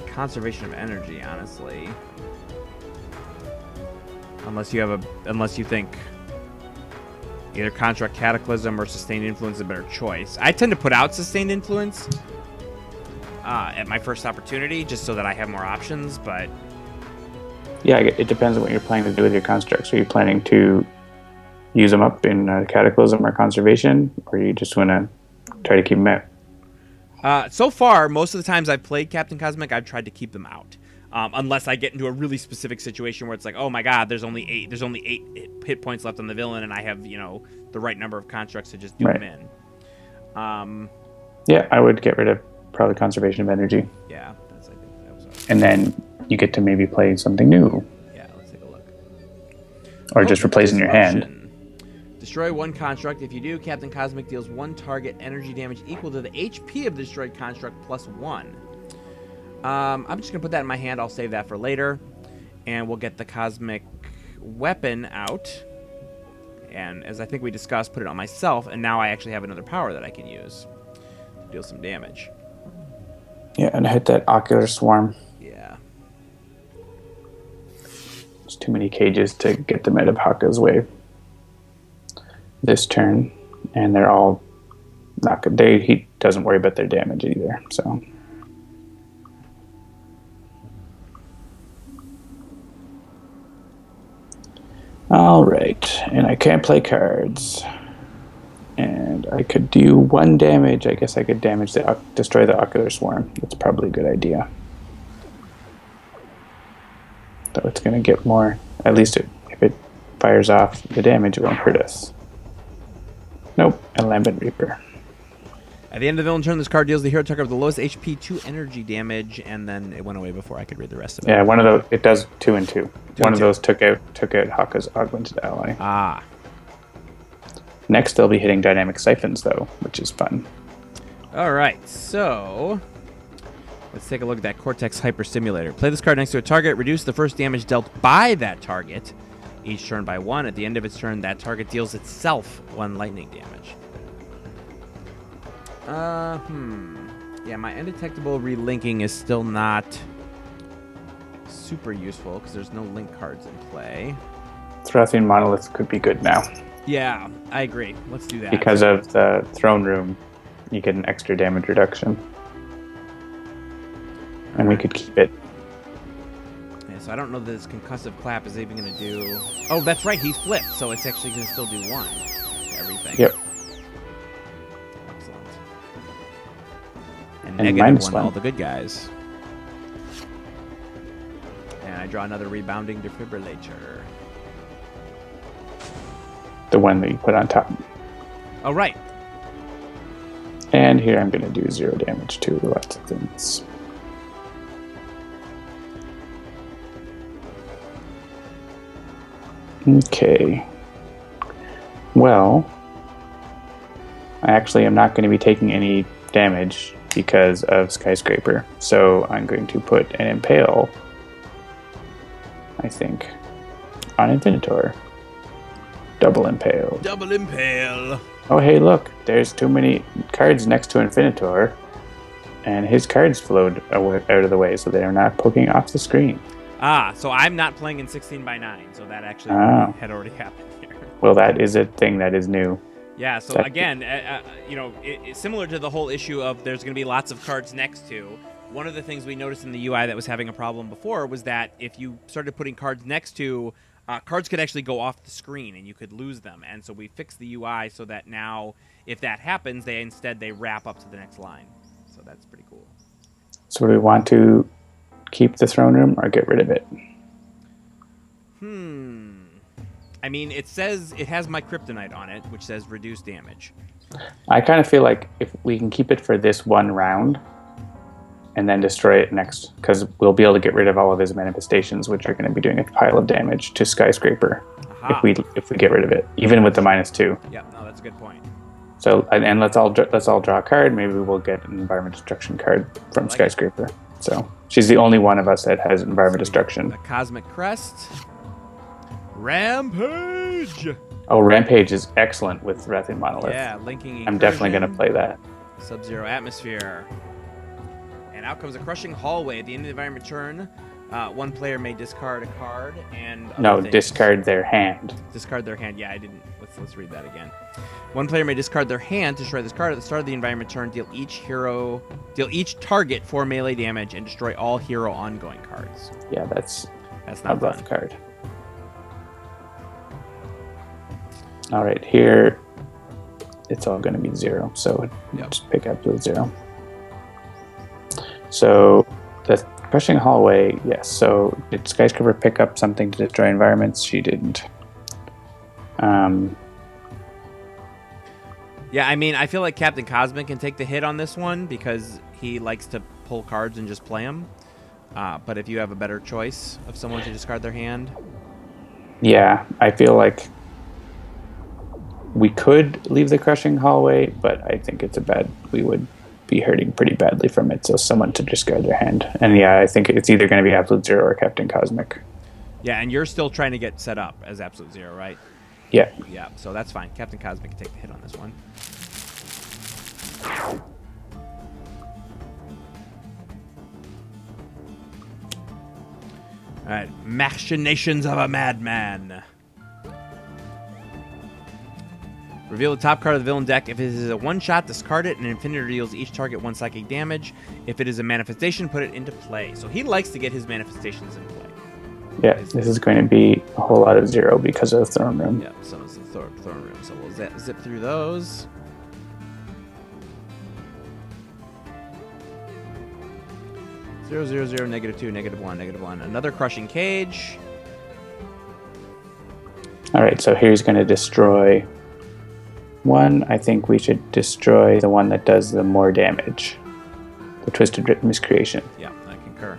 conservation of energy, honestly. Unless you think either construct cataclysm or sustained influence is a better choice. I tend to put out sustained influence at my first opportunity, just so that I have more options. But Yeah, it depends on what you're planning to do with your constructs. Are you planning to use them up in cataclysm or conservation, or you just want to try to keep them out? so far, most of the times I've played Captain Cosmic, I've tried to keep them out. Unless I get into a really specific situation where it's like, oh my god, there's only eight hit points left on the villain, and I have the right number of constructs to just do them in. Yeah, I would get rid of probably conservation of energy, Yeah, I think that was. and then you get to maybe play something new, Yeah, let's take a look. or just replacing your hand. Destroy one construct. If you do, Captain Cosmic deals one target energy damage equal to the HP of the destroyed construct plus 1. I'm just going to put that in my hand. I'll save that for later. And we'll get the Cosmic Weapon out. And as I think we discussed, put it on myself. And now I actually have another power that I can use to deal some damage. Yeah, and I hit that ocular swarm. Yeah. There's too many cages to get them out of Haka's way this turn, and they're all not good. He doesn't worry about their damage either, so. All right, and I can't play cards. And I could do 1 damage. I guess I could destroy the ocular swarm. That's probably a good idea. Though it's going to get more. At least if it fires off the damage, it won't hurt us. Nope, a Lambent Reaper. At the end of the villain turn, this card deals the hero target with the lowest HP 2 energy damage, and then it went away before I could read the rest of it. Yeah, one of those. It does 2 and 2. One of those took out Haka's augmented ally. Ah. Next, they'll be hitting dynamic siphons, though, which is fun. All right, so let's take a look at that Cortex Hyper Stimulator. Play this card next to a target. Reduce the first damage dealt by that target each turn by 1. At the end of its turn, that target deals itself 1 lightning damage. Yeah, my undetectable relinking is still not super useful because there's no link cards in play. Thrathian Monolith could be good now. Yeah, I agree. Let's do that. Because of the throne room, you get an extra damage reduction. And we could keep it. Yeah, so I don't know that this concussive clap is even going to do... Oh, that's right, he's flipped, so it's actually going to still do 1 to everything. Yep. Excellent. And And negative 1 -1. all the good guys. And I draw another rebounding defibrillator. The one that you put on top. Oh, right. And here I'm going to do 0 damage to lots of things. Okay. Well, I actually am not going to be taking any damage because of Skyscraper. So I'm going to put an Impale, I think, on Infinitor. Double Impale. Double Impale. Oh, hey, look. There's too many cards next to Infinitor. And his cards flowed out of the way, so they are not poking off the screen. Ah, so I'm not playing in 16 by 9, so that actually had already happened here. Well, that is a thing that is new. Yeah, so again, it's similar to the whole issue of there's going to be lots of cards next to. One of the things we noticed in the UI that was having a problem before was that if you started putting cards next to, cards could actually go off the screen and you could lose them. And so we fixed the UI so that now, if that happens, they wrap up to the next line. So that's pretty cool. So do we want to keep the throne room or get rid of it? I mean, it says it has my kryptonite on it, which says reduce damage. I kind of feel like if we can keep it for this one round and then destroy it next, because we'll be able to get rid of all of his manifestations, which are going to be doing a pile of damage to Skyscraper. Aha. If we get rid of it, even with the -2. Yeah, no, that's a good point. So and let's all draw a card. Maybe we'll get an environment destruction card from Skyscraper. So she's the only one of us that has environment destruction. A cosmic crest. Rampage. Oh, Rampage is excellent with Wrathian Monolith. Yeah, linking. I'm definitely going to play that. Sub-Zero atmosphere. And out comes a crushing hallway. At the end of the environment turn, one player may discard a card and discard their hand. Discard their hand. Yeah, I didn't. Let's read that again. One player may discard their hand to destroy this card. At the start of the environment turn, deal each target 4 melee damage and destroy all hero ongoing cards. Yeah, that's not a rough fun. card. All right, here it's all going to be 0. So just pick up to 0. So the crushing hallway, yes. So did Skyscraper pick up something to destroy environments? She didn't. Yeah, I mean, I feel like Captain Cosmic can take the hit on this one because he likes to pull cards and just play them. But if you have a better choice of someone to discard their hand. Yeah, I feel like we could leave the crushing hallway, but I think we would be hurting pretty badly from it. So someone to discard their hand. And yeah, I think it's either going to be Absolute Zero or Captain Cosmic. Yeah, and you're still trying to get set up as Absolute Zero, right? Yeah. Yeah, so that's fine. Captain Cosmic can take the hit on this one. All right, Machinations of a Madman. Reveal the top card of the villain deck. If it is a one-shot, discard it, and Infinitor deals each target 1 psychic damage. If it is a manifestation, put it into play. So he likes to get his manifestations in play. Yeah, this is going to be a whole lot of 0 because of the Throne Room. Yeah, so it's the Throne Room. So we'll zip through those. Zero, zero, zero, -2, -1, -1. Another Crushing Cage. All right, so here's going to destroy one. I think we should destroy the one that does the more damage. The Twisted Rip Miscreation. Yeah, I concur.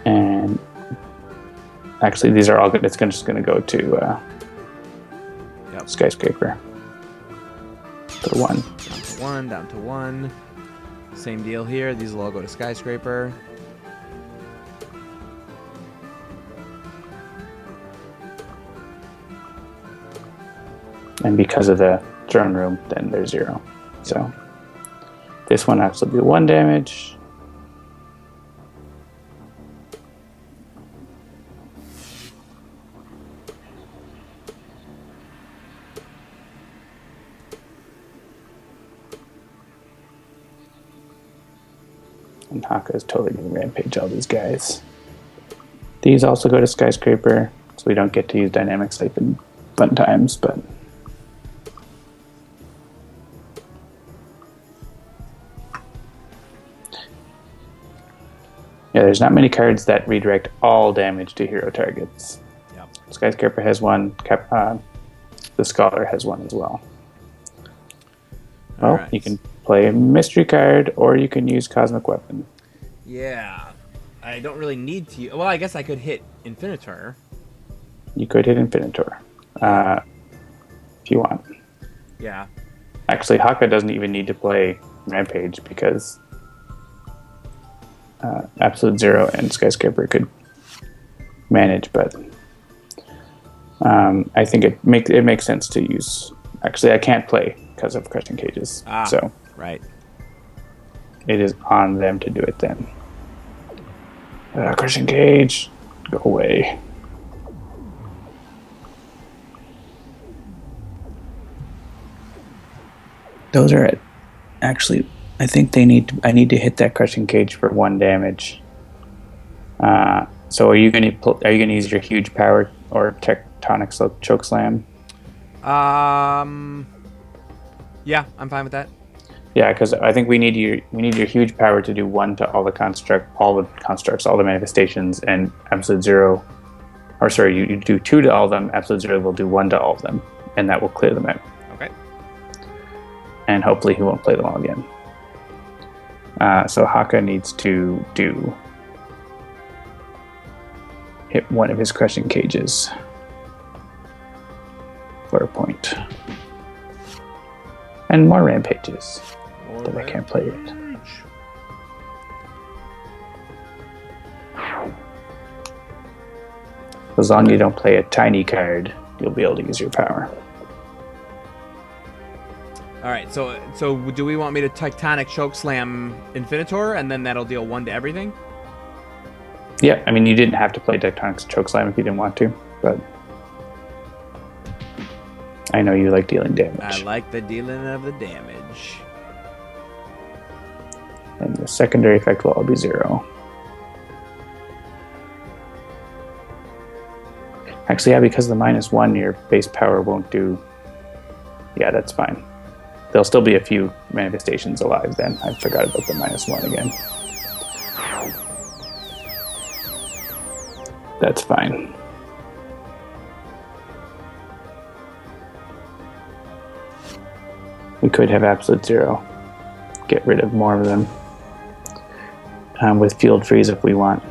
And actually, these are all good. It's just going to go to Skyscraper. For 1. Down to 1. Same deal here. These will all go to Skyscraper. And because of the Throne Room, then they're 0. So this one absolutely 1 damage. And Haka is totally going to rampage all these guys. These also go to Skyscraper, so we don't get to use Dynamic Sleep in fun times, but... yeah, there's not many cards that redirect all damage to hero targets. Yep. Skyscraper has one. The Scholar has one as well. Well, Alright. You can play a mystery card, or you can use Cosmic Weapon. Yeah. I don't really need to... well, I guess I could hit Infinitor. You could hit Infinitor, if you want. Yeah. Actually, Haka doesn't even need to play Rampage, because Absolute Zero and Skyscraper could manage, but I think it makes sense to use... actually, I can't play because of Crushing Cages, so right. it is on them to do it then. Crushing Cage, go away. Those are it. Actually, I think I need to hit that Crushing Cage for 1 damage. So are you gonna use your huge power or Tectonic Chokeslam? Yeah, I'm fine with that. Yeah, because I think we need your huge power to do 1 to all the constructs, all the manifestations, and absolute zero. Or sorry, you do 2 to all of them. Absolute zero will do 1 to all of them, and that will clear them out. Okay. And hopefully he won't play them all again. So Haka needs to hit one of his crushing cages for a point. And more rampages that I can't play yet. As long as you don't play a tiny card, you'll be able to use your power. All right, so do we want me to Tectonic Chokeslam Infinitor, and then that'll deal 1 to everything? Yeah, I mean, you didn't have to play Tectonic Chokeslam if you didn't want to, but I know you like dealing damage. I like the dealing of the damage. And the secondary effect will all be 0. Actually, yeah, because the -1, your base power won't do... Yeah, that's fine. There'll still be a few manifestations alive then. I forgot about the -1 again. That's fine. We could have absolute zero. Get rid of more of them. With field freeze if we want.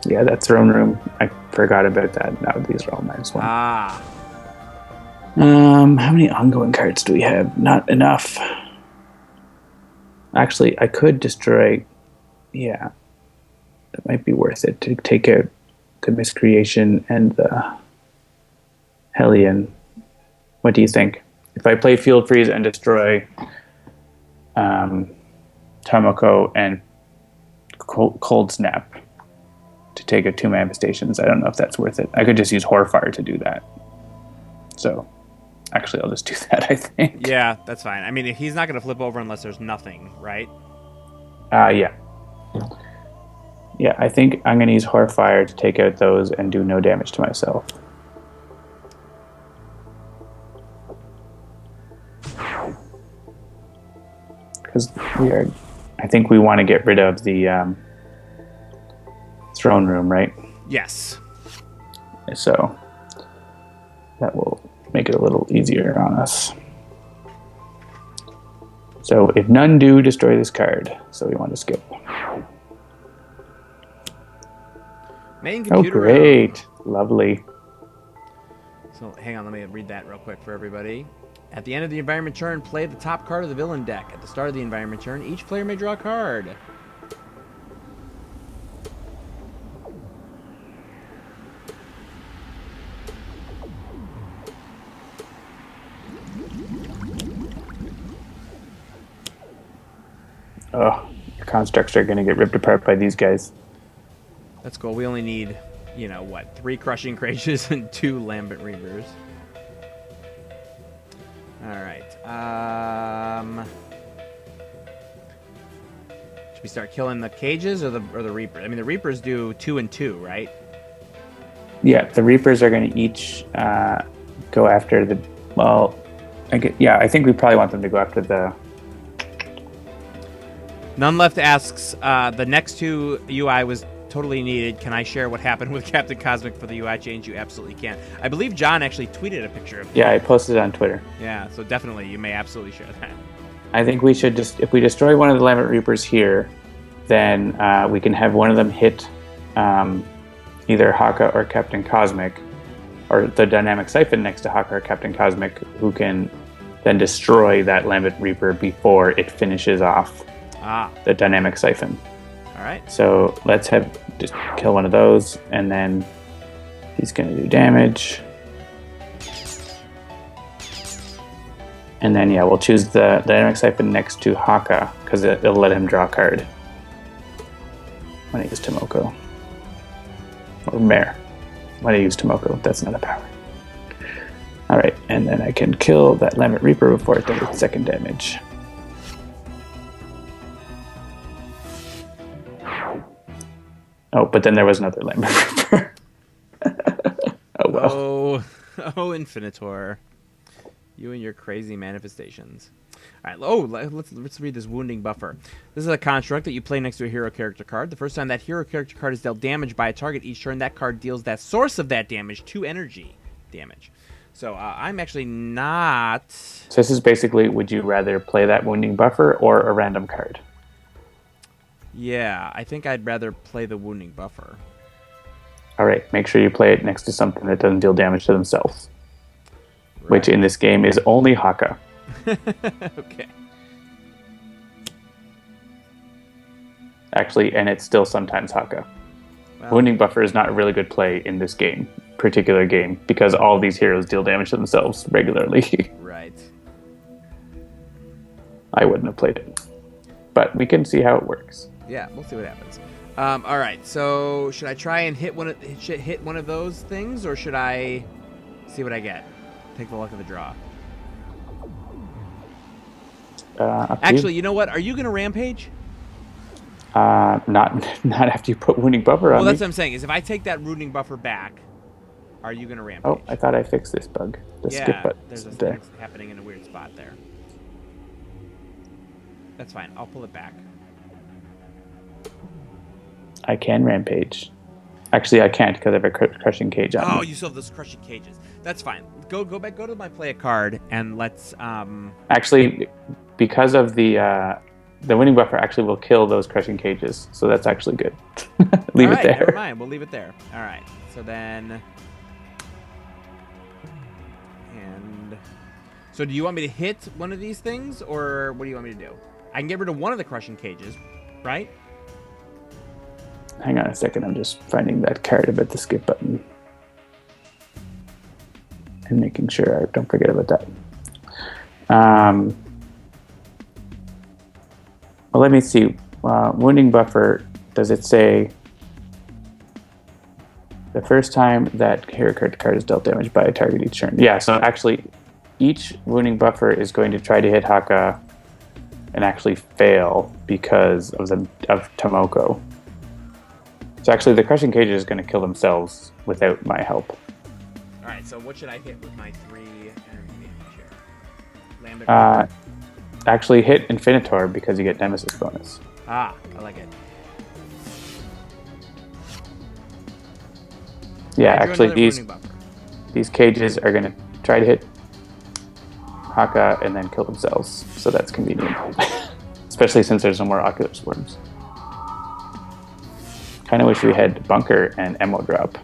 Yeah, that throne room. I forgot about that. Now these are all -1. Ah. How many ongoing cards do we have? Not enough. Actually, I could destroy... Yeah. That might be worth it to take out the Miscreation and the Hellion. What do you think? If I play Field Freeze and destroy Tomoko and Cold Snap to take out 2 manifestations, I don't know if that's worth it. I could just use Horfire to do that. So, actually, I'll just do that, I think. Yeah, that's fine. I mean, he's not going to flip over unless there's nothing, right? Yeah. Yeah, I think I'm going to use Horfire to take out those and do no damage to myself. Because I think we want to get rid of the throne room, right? Yes. So that will make it a little easier on us. So if none do, destroy this card. So we want to skip. Main Oh, computer great. Lovely. So hang on, let me read that real quick for everybody. At the end of the environment turn, play the top card of the villain deck. At the start of the environment turn, each player may draw a card. Oh, your constructs are going to get ripped apart by these guys. That's cool. We only need, 3 Crushing Crages and 2 Lambent Reavers. Alright. Should we start killing the cages or the Reapers? I mean, the Reapers do 2 and 2, right? Yeah, the Reapers are going to each go after the... Well, I think we probably want them to go after the... None Left asks, the next 2 UI was totally needed. Can I share what happened with Captain Cosmic for the UI change? You absolutely can. I believe John actually tweeted a picture of it. Yeah, I posted it on Twitter. Yeah, so definitely, you may absolutely share that. I think we should just... If we destroy one of the Lambent Reapers here, then we can have one of them hit either Haka or Captain Cosmic, or the Dynamic Siphon next to Haka or Captain Cosmic, who can then destroy that Lambent Reaper before it finishes off the Dynamic Siphon. All right. So let's just kill one of those, and then he's going to do damage. And then, we'll choose the Dynamic Siphon next to Haka, because it'll let him draw a card when I use Tomoko. Or Mare. When I use Tomoko, that's not a power. Alright, and then I can kill that Lambent Reaper before it does its second damage. Oh, but then there was another Lambent Reaper. Oh well. Oh, Infinitor. You and your crazy manifestations. All right. Oh, let's read this wounding buffer. This is a construct that you play next to a hero character card. The first time that hero character card is dealt damage by a target each turn, that card deals that source of that damage 2 energy damage. So I'm actually not... So this is basically, would you rather play that wounding buffer or a random card? Yeah, I think I'd rather play the wounding buffer. All right, make sure you play it next to something that doesn't deal damage to themselves. Right. Which in this game is only Haka. Okay. Actually, and it's still sometimes Haka. Well, Wounding buffer is not a really good play in this particular game, because all these heroes deal damage to themselves regularly. right. I wouldn't have played it. But we can see how it works. Yeah, we'll see what happens. All right, so should I try and hit one of those things, or should I see what I get? Take the luck of the draw. Actually, you know what? Are you going to rampage? Not after you put wounding buffer on Well, that's me. what I'm saying. Is if I take that wounding buffer back, are you going to rampage? Oh, I thought I fixed this bug. The skip button. there's a there. thing happening in a weird spot there. That's fine. I'll pull it back. I can rampage. Actually, I can't because I have a crushing cage on Oh, me. you still have those crushing cages. That's fine. Go back. Go to my play a card and let's. Actually, because of the winning buffer, actually will kill those crushing cages. So that's actually good. Leave all it right, there. Never mind. We'll leave it there. All right. So then. And. So do you want me to hit one of these things, or what do you want me to do? I can get rid of one of the crushing cages, right? Hang on a second. I'm just finding that card about the skip button. And making sure I don't forget about that. Well, let me see. Wounding buffer, does it say the first time that hero card is dealt damage by a target each turn? Yeah, so actually each wounding buffer is going to try to hit Haka and actually fail because of Tomoko. So actually the crushing cage is going to kill themselves without my help. All right. So what should I hit with my 3 energy damage here? Lambda. Actually hit Infinitor because you get Nemesis bonus. I like it. Yeah, I drew actually another wounding buffer. these cages are going to try to hit Haka and then kill themselves. So that's convenient. Especially since there's no more ocular swarms. Kind of wish we had Bunker and Emo drop.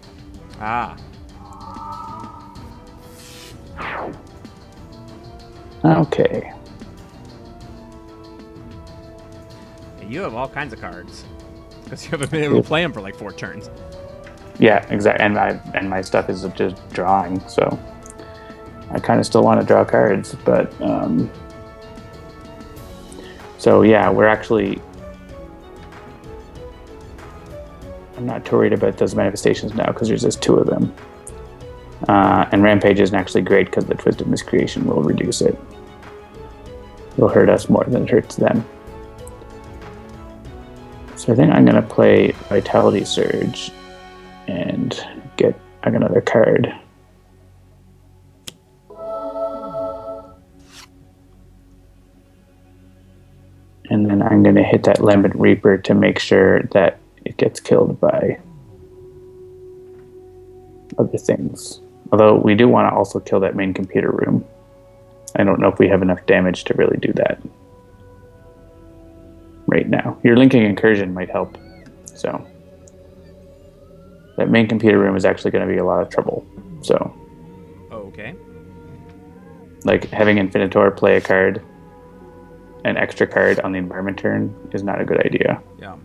Okay. You have all kinds of cards because you haven't been able to play them for like 4 turns. Yeah, exactly. And my stuff is just drawing, so I kind of still want to draw cards, but so yeah, we're actually. I'm not too worried about those manifestations now because there's just 2 of them. And Rampage isn't actually great because the Twisted Miscreation will reduce it. It'll hurt us more than it hurts them. So I think I'm going to play Vitality Surge and get another card. And then I'm going to hit that Lambent Reaper to make sure that it gets killed by other things. Although we do want to also kill that main computer room. I don't know if we have enough damage to really do that right now. Your linking incursion might help. So that main computer room is actually going to be a lot of trouble. So Okay. like having Infinitor play a card, an extra card on the environment turn is not a good idea. Yeah. All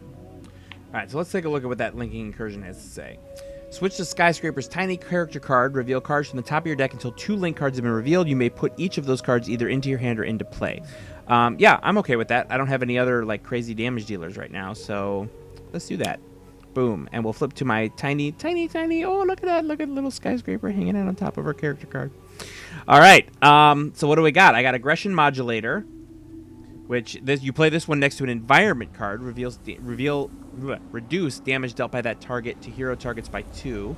right, so let's take a look at what that linking incursion has to say. Switch to Skyscraper's tiny character card. Reveal cards from the top of your deck until 2 link cards have been revealed. You may put each of those cards either into your hand or into play. Yeah, I'm okay with that. I don't have any other like crazy damage dealers right now, so let's do that. Boom, and we'll flip to my tiny. Oh, look at that! Look at little Skyscraper hanging out on top of our character card. All right. So what do we got? I got Aggression Modulator, which you play this one next to an environment card. Reduce damage dealt by that target to hero targets by 2.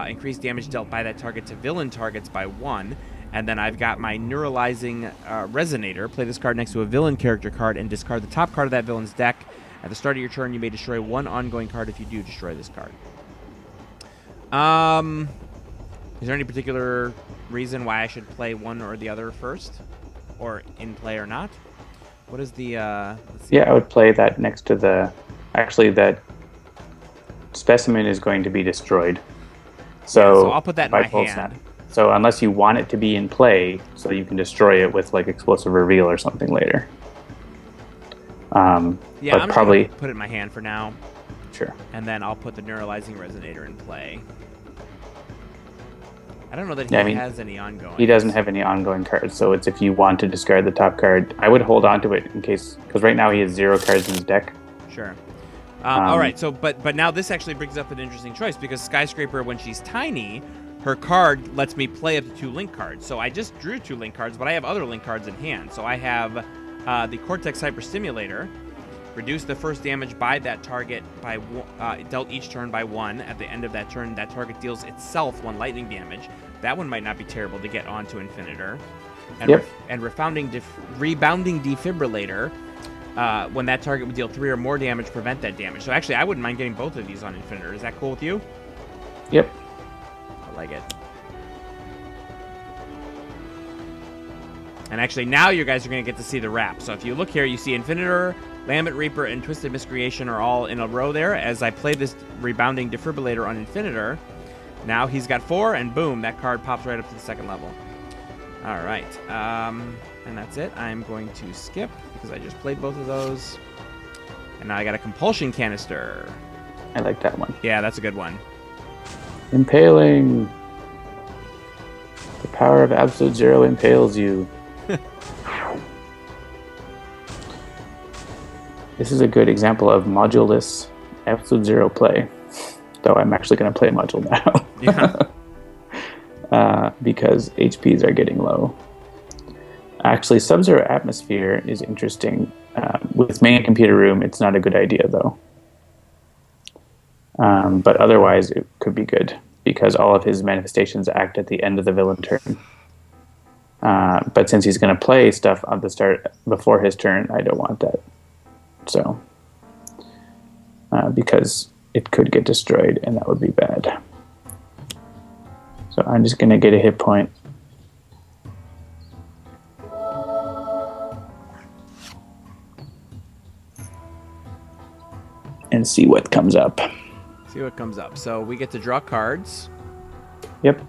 increase damage dealt by that target to villain targets by 1. And then I've got my Neuralizing Resonator. Play this card next to a villain character card and discard the top card of that villain's deck. At the start of your turn, you may destroy 1 ongoing card if you do destroy this card. Is there any particular reason why I should play one or the other first? Or in play or not? What is the... let's see. Yeah, I would play that next to the... Actually, that specimen is going to be destroyed. So I'll put that in by my full hand. snap. So unless you want it to be in play, so you can destroy it with like explosive reveal or something later. Yeah, but I'm probably just gonna put it in my hand for now. Sure. And then I'll put the Neuralizing Resonator in play. I don't know that he has any ongoing. He doesn't have any ongoing cards, so it's if you want to discard the top card. I would hold on to it in case, because right now he has 0 cards in his deck. Sure. All right. So, but now this actually brings up an interesting choice because Skyscraper, when she's tiny, her card lets me play up to 2 link cards. So I just drew 2 link cards, but I have other link cards in hand. So I have the Cortex Hyperstimulator. Reduce the first damage by that target by dealt each turn by 1. At the end of that turn, that target deals itself 1 lightning damage. That one might not be terrible to get onto Infinitor. And, and Rebounding Defibrillator. When that target would deal 3 or more damage, prevent that damage. So actually, I wouldn't mind getting both of these on Infinitor. Is that cool with you? Yep. I like it. And actually, now you guys are going to get to see the wrap. So if you look here, you see Infinitor, Lambent Reaper, and Twisted Miscreation are all in a row there. As I play this Rebounding Defibrillator on Infinitor, now he's got 4, and boom, that card pops right up to the 2nd level. All right. And that's it. I'm going to skip because I just played both of those. And now I got a Compulsion Canister. I like that one. Yeah, that's a good one. Impaling. The power of Absolute Zero impales you. This is a good example of moduleless Absolute Zero play. Though I'm actually going to play module now. Yeah. Because HPs are getting low. Actually, Sub-Zero Atmosphere is interesting. With main computer room, it's not a good idea, though. But otherwise, it could be good, because all of his manifestations act at the end of the villain turn. But since he's going to play stuff on the start before his turn, I don't want that. So, because it could get destroyed, and that would be bad. So I'm just going to get a hit point. And see what comes up. See what comes up. So we get to draw cards. Yep.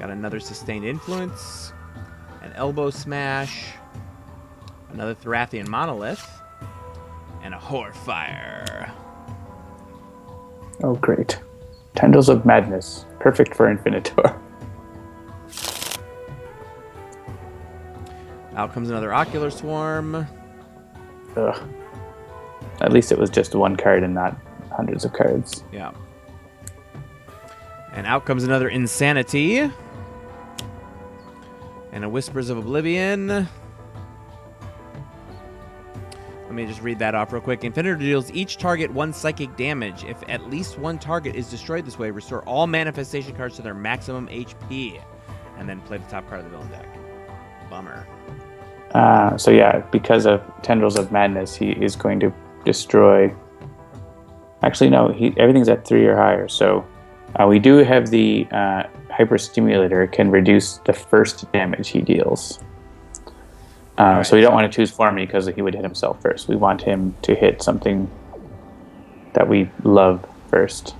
Got another Sustained Influence, an Elbow Smash, another Thorathian Monolith, and a Horfire. Oh, great. Tendrils of Madness. Perfect for Infinitor. Out comes another Ocular Swarm. Ugh. At least it was just 1 card and not hundreds of cards. Yeah. And out comes another Insanity. And a Whispers of Oblivion. Let me just read that off real quick. Infinitor deals each target 1 psychic damage. If at least 1 target is destroyed this way, restore all manifestation cards to their maximum HP. And then play the top card of the villain deck. Bummer. So yeah, because of Tendrils of Madness, he is going to destroy... Actually, no, everything's at 3 or higher, so... we do have the Hyperstimulator can reduce the first damage he deals. Right. So we don't want to choose for me because he would hit himself first. We want him to hit something that we love first,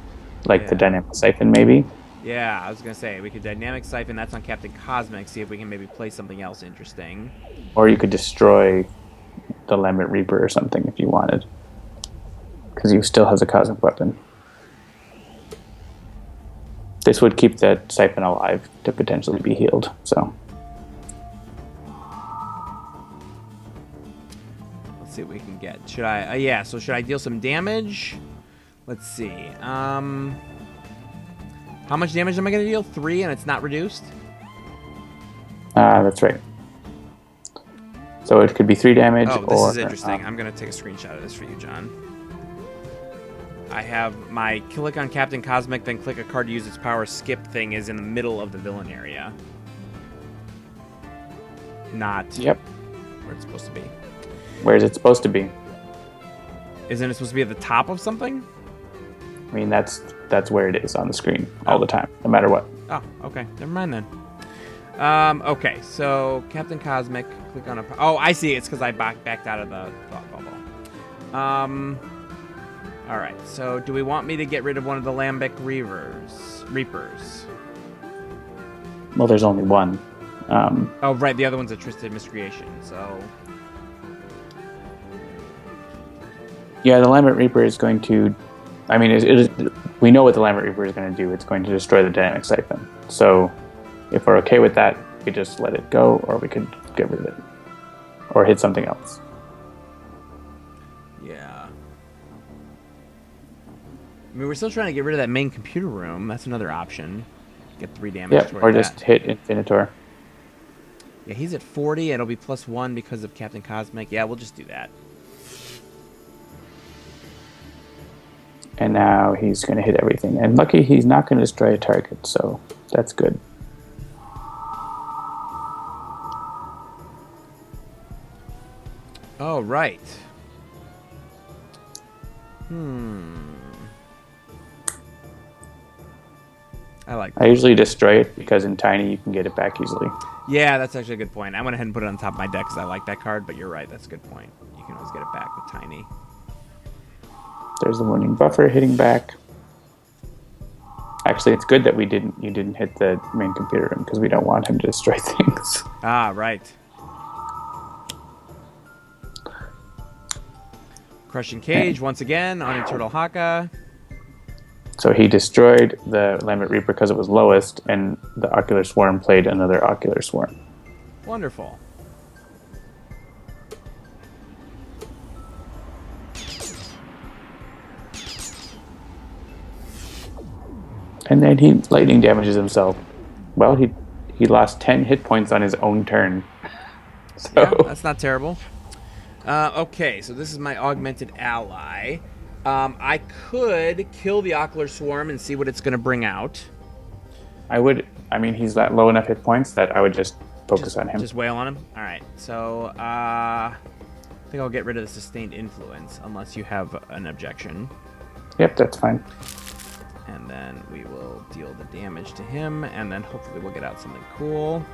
like the Dynamic Siphon, maybe. Yeah, I was going to say, we could Dynamic Siphon, that's on Captain Cosmic, see if we can maybe play something else interesting. Or you could destroy the Lambent Reaper or something if you wanted, because he still has a Cosmic Weapon. This would keep that Siphon alive to potentially be healed, so... Let's see what we can get. Should I... yeah, so should I deal some damage? Let's see. How much damage am I going to deal? 3 and it's not reduced? That's right. So it could be 3 damage or... or... this is interesting. I'm going to take a screenshot of this for you, John. I have my click on Captain Cosmic, then click a card to use its power skip thing is in the middle of the villain area. Not where it's supposed to be. Where is it supposed to be? Isn't it supposed to be at the top of something? I mean, that's where it is on the screen all the time, no matter what. Oh, okay. Never mind then. Okay, so Captain Cosmic, click on a... Oh, I see. It's because I backed out of the thought bubble. All right, so do we want me to get rid of one of the Lambic Reapers? Well, there's only one. Oh, right. The other one's a Twisted Miscreation, so... Yeah, the Lambert Reaper is going to... I mean, we know what the Lambert Reaper is going to do. It's going to destroy the Dynamic Siphon. So if we're okay with that, we could just let it go, or we could get rid of it. Or hit something else. Yeah. I mean, we're still trying to get rid of that main computer room. That's another option. Get 3 damage toward or that. just hit Infinitor. Yeah, he's at 40, and it'll be +1 because of Captain Cosmic. Yeah, we'll just do that. And now he's going to hit everything. And lucky he's not going to destroy a target, so that's good. Oh, right. I like that. I usually destroy it because in Tiny you can get it back easily. Yeah, that's actually a good point. I went ahead and put it on top of my deck because I like that card, but you're right. That's a good point. You can always get it back with Tiny. There's the Wounding Buffer hitting back. Actually, it's good that you didn't hit the main computer room because we don't want him to destroy things. Ah, right. Crushing Cage once again on Eternal Haka. So he destroyed the Lambert Reaper because it was lowest, and the Ocular Swarm played another Ocular Swarm. Wonderful. And then he lightning damages himself. Well, he lost 10 hit points on his own turn. So Yeah, that's not terrible. Okay, so this is my augmented ally. I could kill the Ocular Swarm and see what it's going to bring out. I mean, he's at low enough hit points that I would just focus on him. Just wail on him? All right, so I think I'll get rid of the Sustained Influence, unless you have an objection. Yep, that's fine. And then we will deal the damage to him, and then hopefully we'll get out something cool.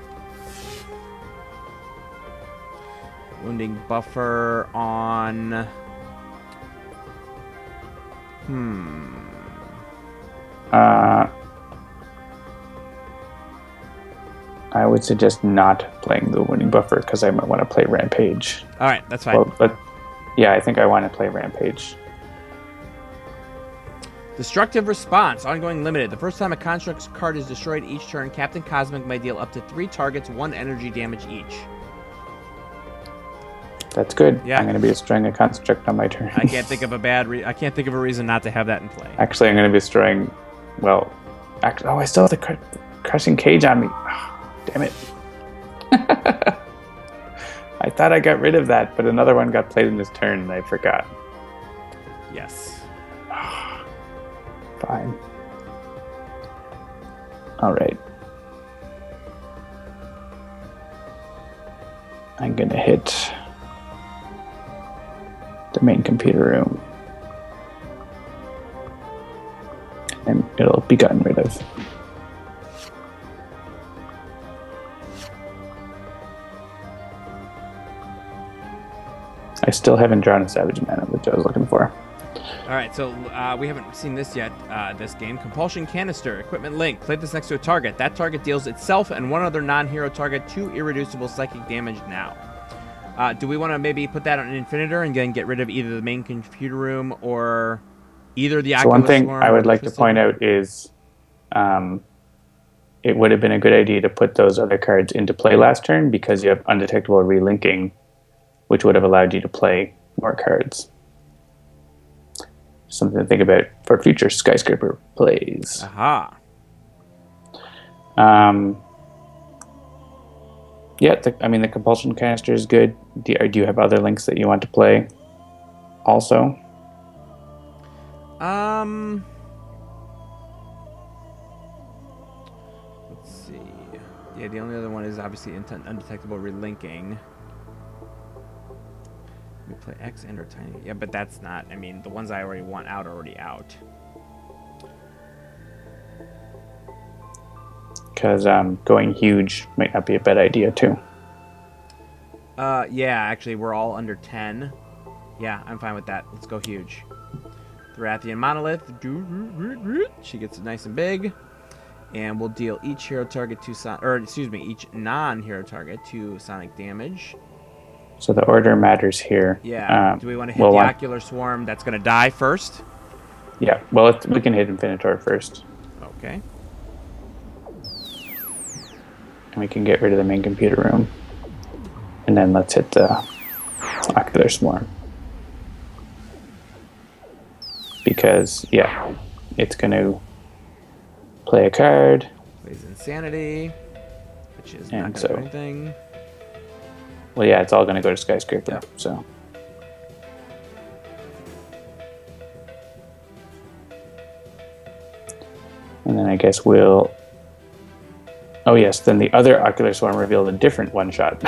Wounding Buffer on... I would suggest not playing the Wounding Buffer because I might want to play Rampage. All right, that's fine. Well, but yeah, I think I want to play Rampage. Destructive Response, ongoing limited. The first time a construct card is destroyed each turn, Captain Cosmic may deal up to 3 targets 1 energy damage each. That's good. Yeah. I'm going to be destroying a construct on my turn. I can't think of I can't think of a reason not to have that in play. Actually, I'm going to be destroying. Well, I still have the Crushing Cage on me. Oh, damn it! I thought I got rid of that, but another one got played in this turn, and I forgot. Yes. Fine. All right. I'm going to hit the main computer room. And it'll be gotten rid of. I still haven't drawn a Savage Mana, which I was looking for. All right, so we haven't seen this yet, this game. Compulsion Canister, equipment link. Play this next to a target. That target deals itself and one other non-hero target 2 irreducible psychic damage now. Do we want to maybe put that on an Infinitor and then get rid of either the main computer room or either the So one Oculus thing Swarm I or would the like to Twisted- point out is it would have been a good idea to put those other cards into play last turn because you have undetectable relinking, which would have allowed you to play more cards. Something to think about for future Skyscraper plays. Aha. Yeah, the Compulsion Canister is good. Do you have other links that you want to play also? Let's see. Yeah, the only other one is obviously undetectable relinking. We play X and or Tiny. Yeah, but that's not. I mean, the ones I already want out are already out. Because going huge might not be a bad idea too. Yeah, actually, we're all under 10. Yeah, I'm fine with that. Let's go huge. Therathian Monolith. She gets nice and big. And we'll deal each hero target each non-hero target 2 sonic damage. So the order matters here. Yeah. Do we want to hit the Ocular Swarm that's going to die first? Yeah. Well, we can hit Infinitor first. Okay. And we can get rid of the main computer room. And then let's hit the Ocular Swarm. Because, yeah, it's going to play a card. Plays Insanity, which is And not going to so- do anything. Well, yeah, it's all going to go to Skyscraper. Yep. So. And then I guess we'll... Oh, yes, then the other Ocular Swarm revealed a different one-shot.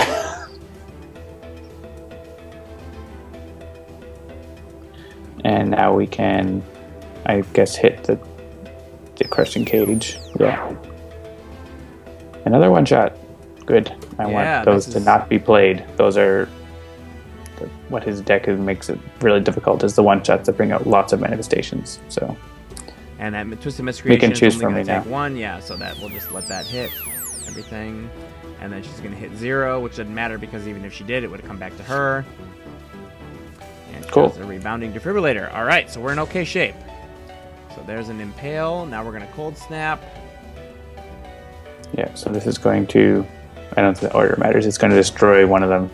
And now we can, I guess, hit the Crushing Cage. Yeah. Another one-shot. Good. I want those to not be played. Those are what his deck makes it really difficult, is the one-shots that bring out lots of manifestations. So. And that Twisted Miscreation We can choose is from only me going to take now. 1. Yeah, so that we'll just let that hit everything. And then she's going to hit 0, which doesn't matter because even if she did, it would have come back to her. And she Cool. has a Rebounding Defibrillator. All right, so we're in okay shape. So there's an Impale. Now we're going to Cold Snap. Yeah, so this is going to... I don't think the order matters. It's going to destroy one of them.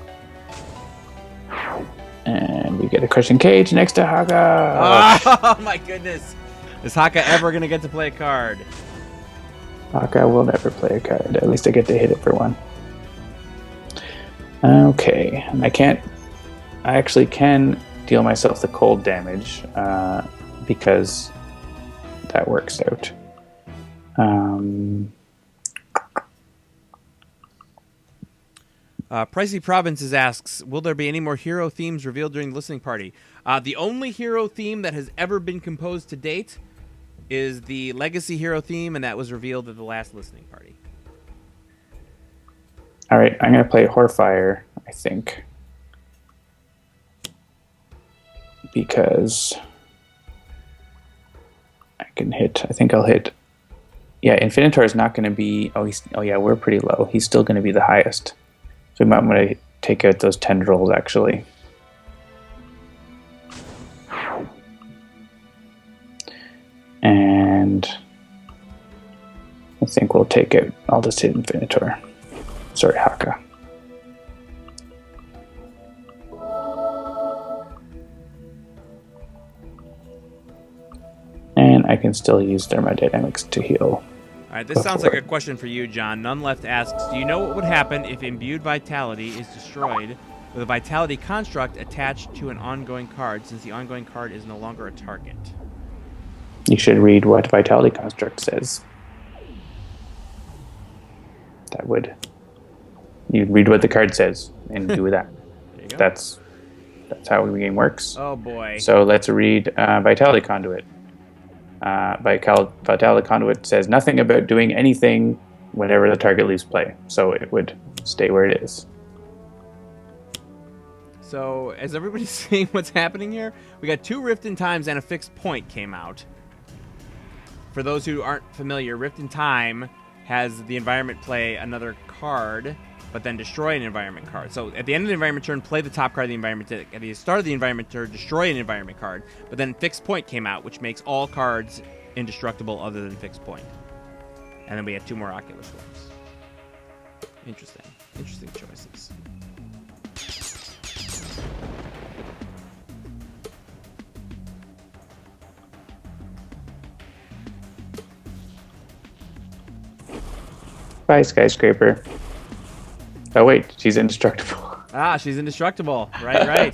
And we get a Crushing Cage next to Haka. Oh, my goodness. Is Haka ever going to get to play a card? Haka will never play a card. At least I get to hit it for one. Okay, and I actually can deal myself the cold damage because that works out. Pricey Provinces asks, will there be any more hero themes revealed during the listening party? The only hero theme that has ever been composed to date is the Legacy hero theme, and that was revealed at the last listening party. All right, I'm going to play Horfire, I think. Because I think I'll hit... Yeah, Infinitor is not going to be... Oh, yeah, we're pretty low. He's still going to be the highest. So we might want to take out those tendrils, actually. And I think we'll take out... I'll just hit Infinitor. Sorry, Haka. And I can still use thermodynamics to heal. All right, this sounds like a question for you, John. None Left asks, do you know what would happen if Imbued Vitality is destroyed with a Vitality construct attached to an ongoing card, since the ongoing card is no longer a target? You should read what Vitality Construct says. You'd read what the card says and do that. There you go. That's how the game works. Oh, boy. So let's read Vitality Conduit. Vitality Conduit says nothing about doing anything whenever the target leaves play. So it would stay where it is. So, as everybody's seeing what's happening here, we got 2 Rift in Times and a Fixed Point came out. For those who aren't familiar, Rift in Time has the environment play another card, but then destroy an environment card. So at the end of the environment turn, play the top card of the environment deck. At the start of the environment turn, destroy an environment card. But then Fixed Point came out, which makes all cards indestructible other than Fixed Point. And then we had 2 more Ocular Swarms. Interesting. Interesting choices. Bye, Skyscraper. Oh, wait, she's indestructible. Ah, she's indestructible. Right.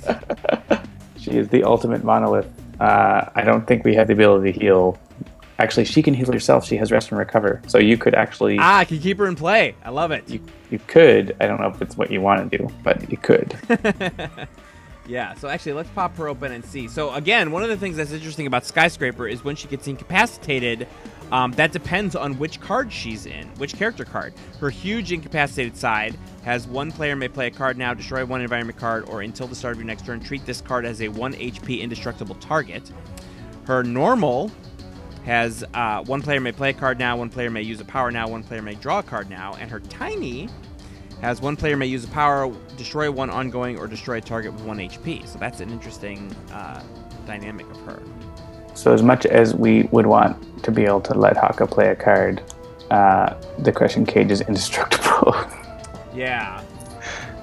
She is the ultimate monolith. I don't think we have the ability to heal. Actually, she can heal herself. She has rest and recover. So you could actually... I can keep her in play. I love it. You could. I don't know if it's what you want to do, but you could. Yeah, so actually, let's pop her open and see. So again, one of the things that's interesting about Skyscraper is when she gets incapacitated, that depends on which card she's in, which character card. Her huge incapacitated side has one player may play a card now, destroy one environment card, or until the start of your next turn, treat this card as a 1 HP indestructible target. Her normal has one player may play a card now, one player may use a power now, one player may draw a card now, and her tiny has one player may use a power, destroy one ongoing, or destroy a target with 1 HP. So that's an interesting dynamic of her. So as much as we would want to be able to let Haka play a card, the Crushing Cage is indestructible. Yeah.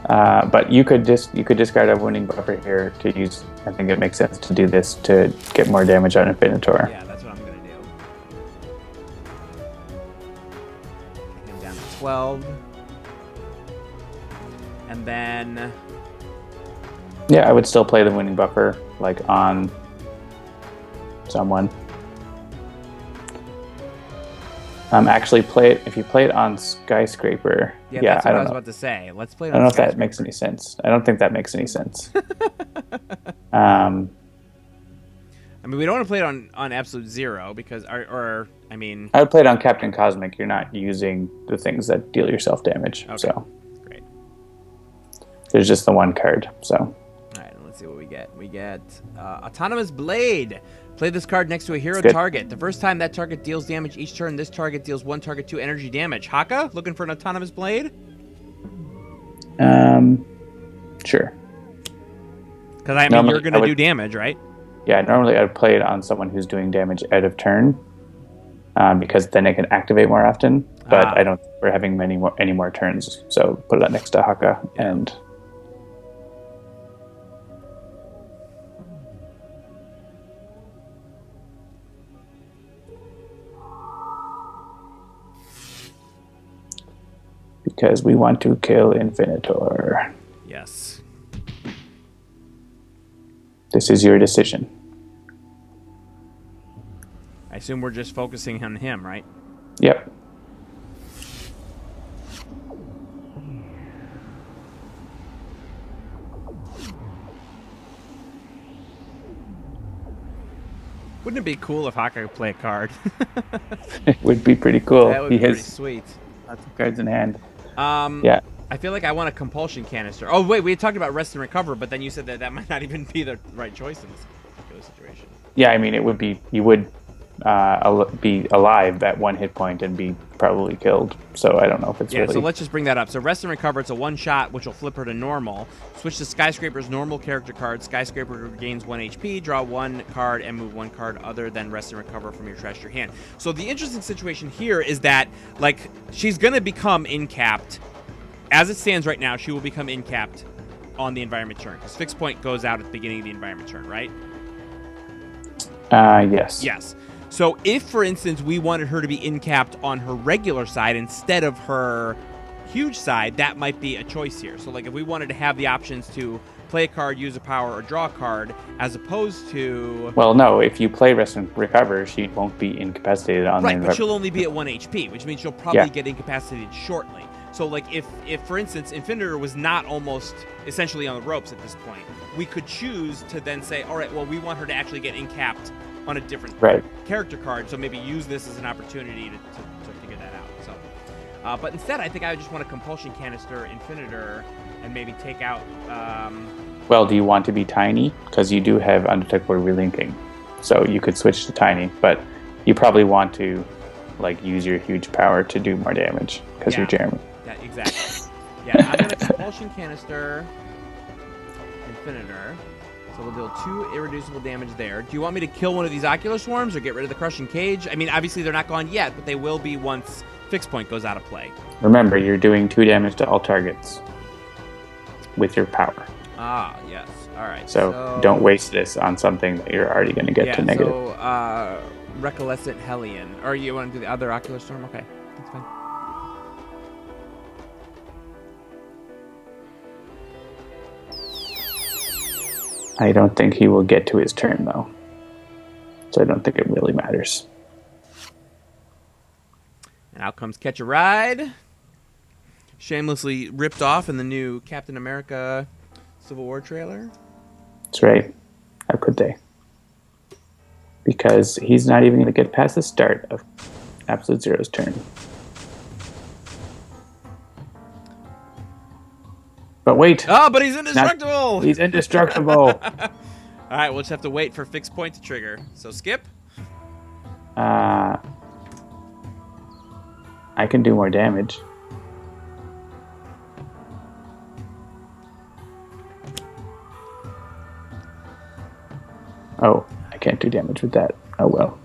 But you could discard a Wounding Buffer here to use. I think it makes sense to do this to get more damage on Infinitor. Yeah, that's what I'm going to do. Take him down to 12. And then... Yeah, I would still play the Wounding Buffer, like, on someone. Actually, if you play it on Skyscraper. Yeah, Yeah, that's I what I don't was know. about to say. Let's play it I on don't know if that Skyscraper. makes any sense. I don't think that makes any sense. I mean, we don't want to play it on Absolute Zero because, I mean... I would play it on Captain Cosmic. You're not using the things that deal yourself damage. Okay. So Great. there's just the one card. So All right, let's see what we get. We get Autonomous Blade. Play this card next to a hero Good. target. The first time that target deals damage each turn, this target deals one target 2 energy damage. Haka, looking for an Autonomous Blade? sure. Because, I mean, Normally, you're going I to would- do damage, right? Yeah, normally I would play it on someone who's doing damage out of turn, because then it can activate more often. But I don't think we're having any more turns. So put that next to Haka and. Because we want to kill Infinitor. Yes. This is your decision. I assume we're just focusing on him, right? Yep. Wouldn't it be cool if Haka could play a card? It would be pretty cool. That would He be pretty has sweet. lots of cards in hand. Yeah. I feel like I want a compulsion canister. Oh, wait, we had talked about rest and recover, but then you said that might not even be the right choice in this particular situation. Yeah, I mean, it would be, you would be alive at 1 hit point and be probably killed. So I don't know if it's really... so let's just bring that up. So rest and recover, it's a one-shot, which will flip her to normal. Switch to Skyscraper's normal character card. Skyscraper gains 1 HP, draw 1 card, and move 1 card other than rest and recover from your trash to your hand. So the interesting situation here is that, like, she's going to become incapped. As it stands right now, she will become incapped on the environment turn, because fixed point goes out at the beginning of the environment turn, right? Yes. Yes. So if, for instance, we wanted her to be incapped on her regular side instead of her huge side, that might be a choice here. So, like, if we wanted to have the options to play a card, use a power, or draw a card, as opposed to... Well, no, if you play Rest and Recover, she won't be incapacitated on Right, the... but she'll only be at 1 HP, which means she'll probably get incapacitated shortly. So, like, if for instance, Infinitor was not almost essentially on the ropes at this point, we could choose to then say, all right, well, we want her to actually get incapped on a different character card, so maybe use this as an opportunity to figure that out. So, but instead, I think I would just want a compulsion canister Infinitor and maybe take out... Well, do you want to be tiny? Because you do have undetectable relinking. So you could switch to tiny, but you probably want to, like, use your huge power to do more damage, because you're Jeremy. Yeah, exactly. Yeah, I'm going to compulsion canister Infinitor. So we'll deal 2 irreducible damage there. Do you want me to kill one of these Ocular Swarms or get rid of the Crushing Cage? I mean, obviously they're not gone yet, but they will be once fixed point goes out of play. Remember, you're doing 2 damage to all targets with your power. Ah, yes. All right. So don't waste this on something that you're already going to get to negative. So, Recolescent Hellion. Or you want to do the other Ocular Storm? Okay, that's fine. I don't think he will get to his turn, though. So I don't think it really matters. And out comes Catch a Ride. Shamelessly ripped off in the new Captain America Civil War trailer. That's right. How could they? Because he's not even going to get past the start of Absolute Zero's turn. But wait. Oh, but he's indestructible! He's indestructible. All right, we'll just have to wait for fixed point to trigger. So skip. I can do more damage. Oh, I can't do damage with that. Oh well.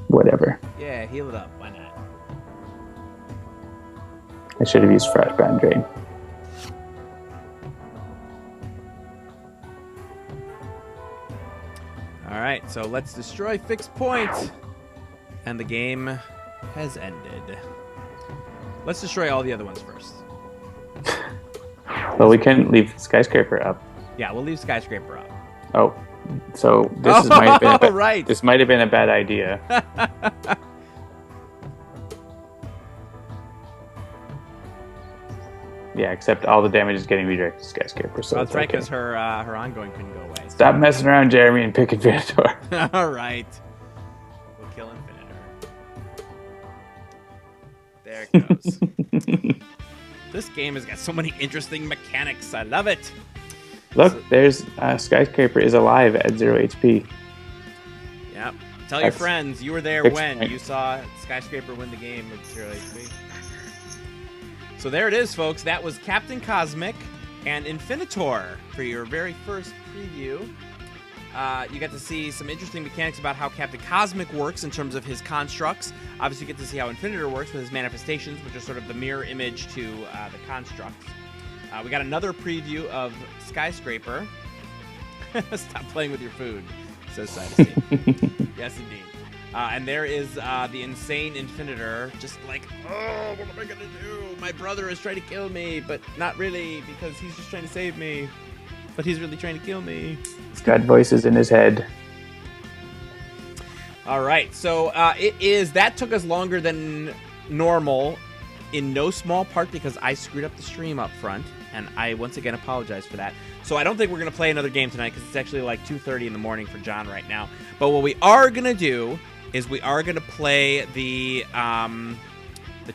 Whatever. Yeah, heal it up. Why not? I should have used Frostbound Drain. All right, so let's destroy fixed point. And the game has ended. Let's destroy all the other ones first. Well, we can leave Skyscraper up. Yeah, we'll leave Skyscraper up. Oh, so might have been right. This might have been a bad idea. Yeah, except all the damage is getting redirected to Skyscraper. So That's it's right, okay. because her ongoing couldn't go away. Stop messing around, Jeremy, and pick Infinitor. All right. We'll kill Infinitor. There it goes. This game has got so many interesting mechanics. I love it. Look, there's Skyscraper is alive at 0 HP. Yep. Tell your That's friends you were there fixed when point. you saw Skyscraper win the game with 0 HP. So there it is, folks. That was Captain Cosmic and Infinitor for your very first preview. You get to see some interesting mechanics about how Captain Cosmic works in terms of his constructs. Obviously, you get to see how Infinitor works with his manifestations, which are sort of the mirror image to the constructs. We got another preview of Skyscraper. Stop playing with your food, says Sidestein. Yes, indeed. And there is the insane Infinitor, just like, oh, what am I going to do? My brother is trying to kill me, but not really, because he's just trying to save me. But he's really trying to kill me. He's got voices in his head. All right, so that took us longer than normal, in no small part because I screwed up the stream up front, and I once again apologize for that. So I don't think we're going to play another game tonight because it's actually like 2:30 in the morning for John right now. But what we are going to do is we are going to play the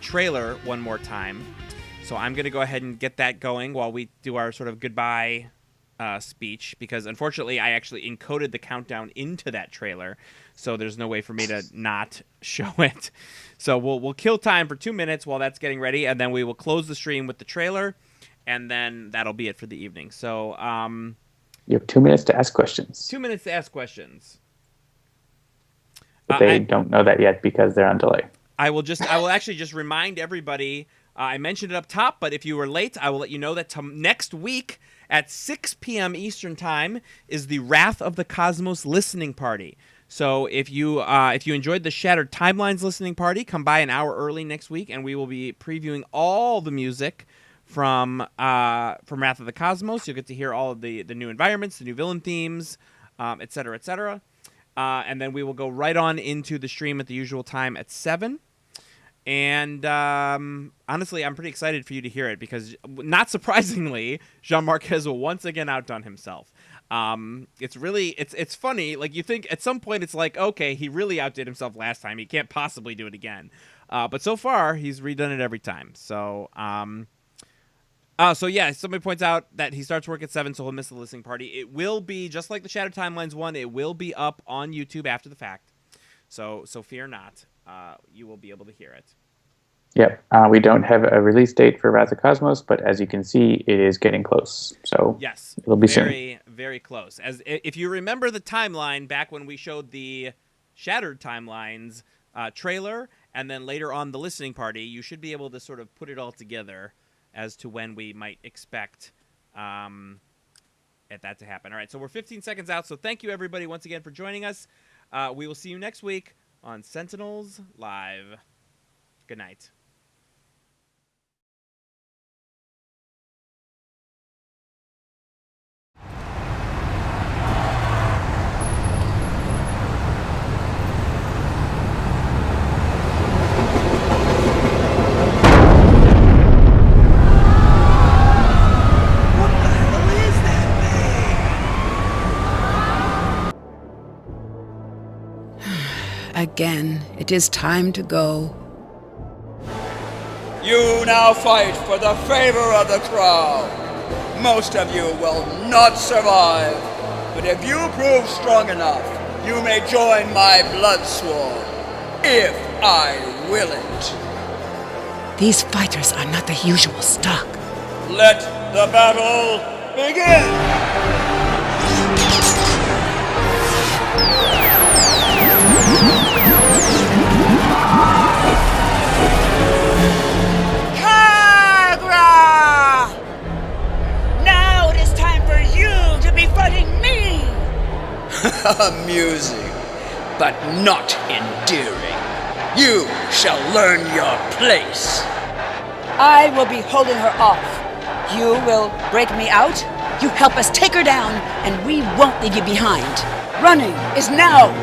trailer one more time. So I'm going to go ahead and get that going while we do our sort of goodbye speech, because unfortunately I actually encoded the countdown into that trailer, so there's no way for me to not show it. So we'll kill time for 2 minutes while that's getting ready, and then we will close the stream with the trailer, and then that'll be it for the evening. So You have 2 minutes to ask questions. 2 minutes to ask questions. But they don't know that yet because they're on delay. I will actually just remind everybody. I mentioned it up top, but if you were late, I will let you know that next week at 6 p.m. Eastern Time is the Wrath of the Cosmos listening party. So if you enjoyed the Shattered Timelines listening party, come by an hour early next week, and we will be previewing all the music from Wrath of the Cosmos. You'll get to hear all of the new environments, the new villain themes, et cetera, et cetera. And then we will go right on into the stream at the usual time at 7. And honestly, I'm pretty excited for you to hear it because, not surprisingly, Jean Marquez will once again outdone himself. It's funny. Like, you think at some point it's like, okay, he really outdid himself last time. He can't possibly do it again. But so far, he's redone it every time. So, yeah, somebody points out that he starts work at 7, so he'll miss the listening party. It will be, just like the Shattered Timelines one, it will be up on YouTube after the fact. So fear not. You will be able to hear it. Yep. We don't have a release date for Wrath of Cosmos, but as you can see, it is getting close. So yes, it'll be very, soon. very close. As if you remember the timeline back when we showed the Shattered Timelines trailer, and then later on the listening party, you should be able to sort of put it all together as to when we might expect at that to happen. All right, so we're 15 seconds out. So thank you everybody once again for joining us. We will see you next week on Sentinels Live. Good night. again. It is time to go. You now fight for the favor of the crowd. Most of you will not survive, but if you prove strong enough, you may join my blood sword, if I will it. These fighters are not the usual stock. Let the battle begin! Now it is time for you to be fighting me! Amusing, but not endearing. You shall learn your place. I will be holding her off. You will break me out, you help us take her down, and we won't leave you behind. Running is now!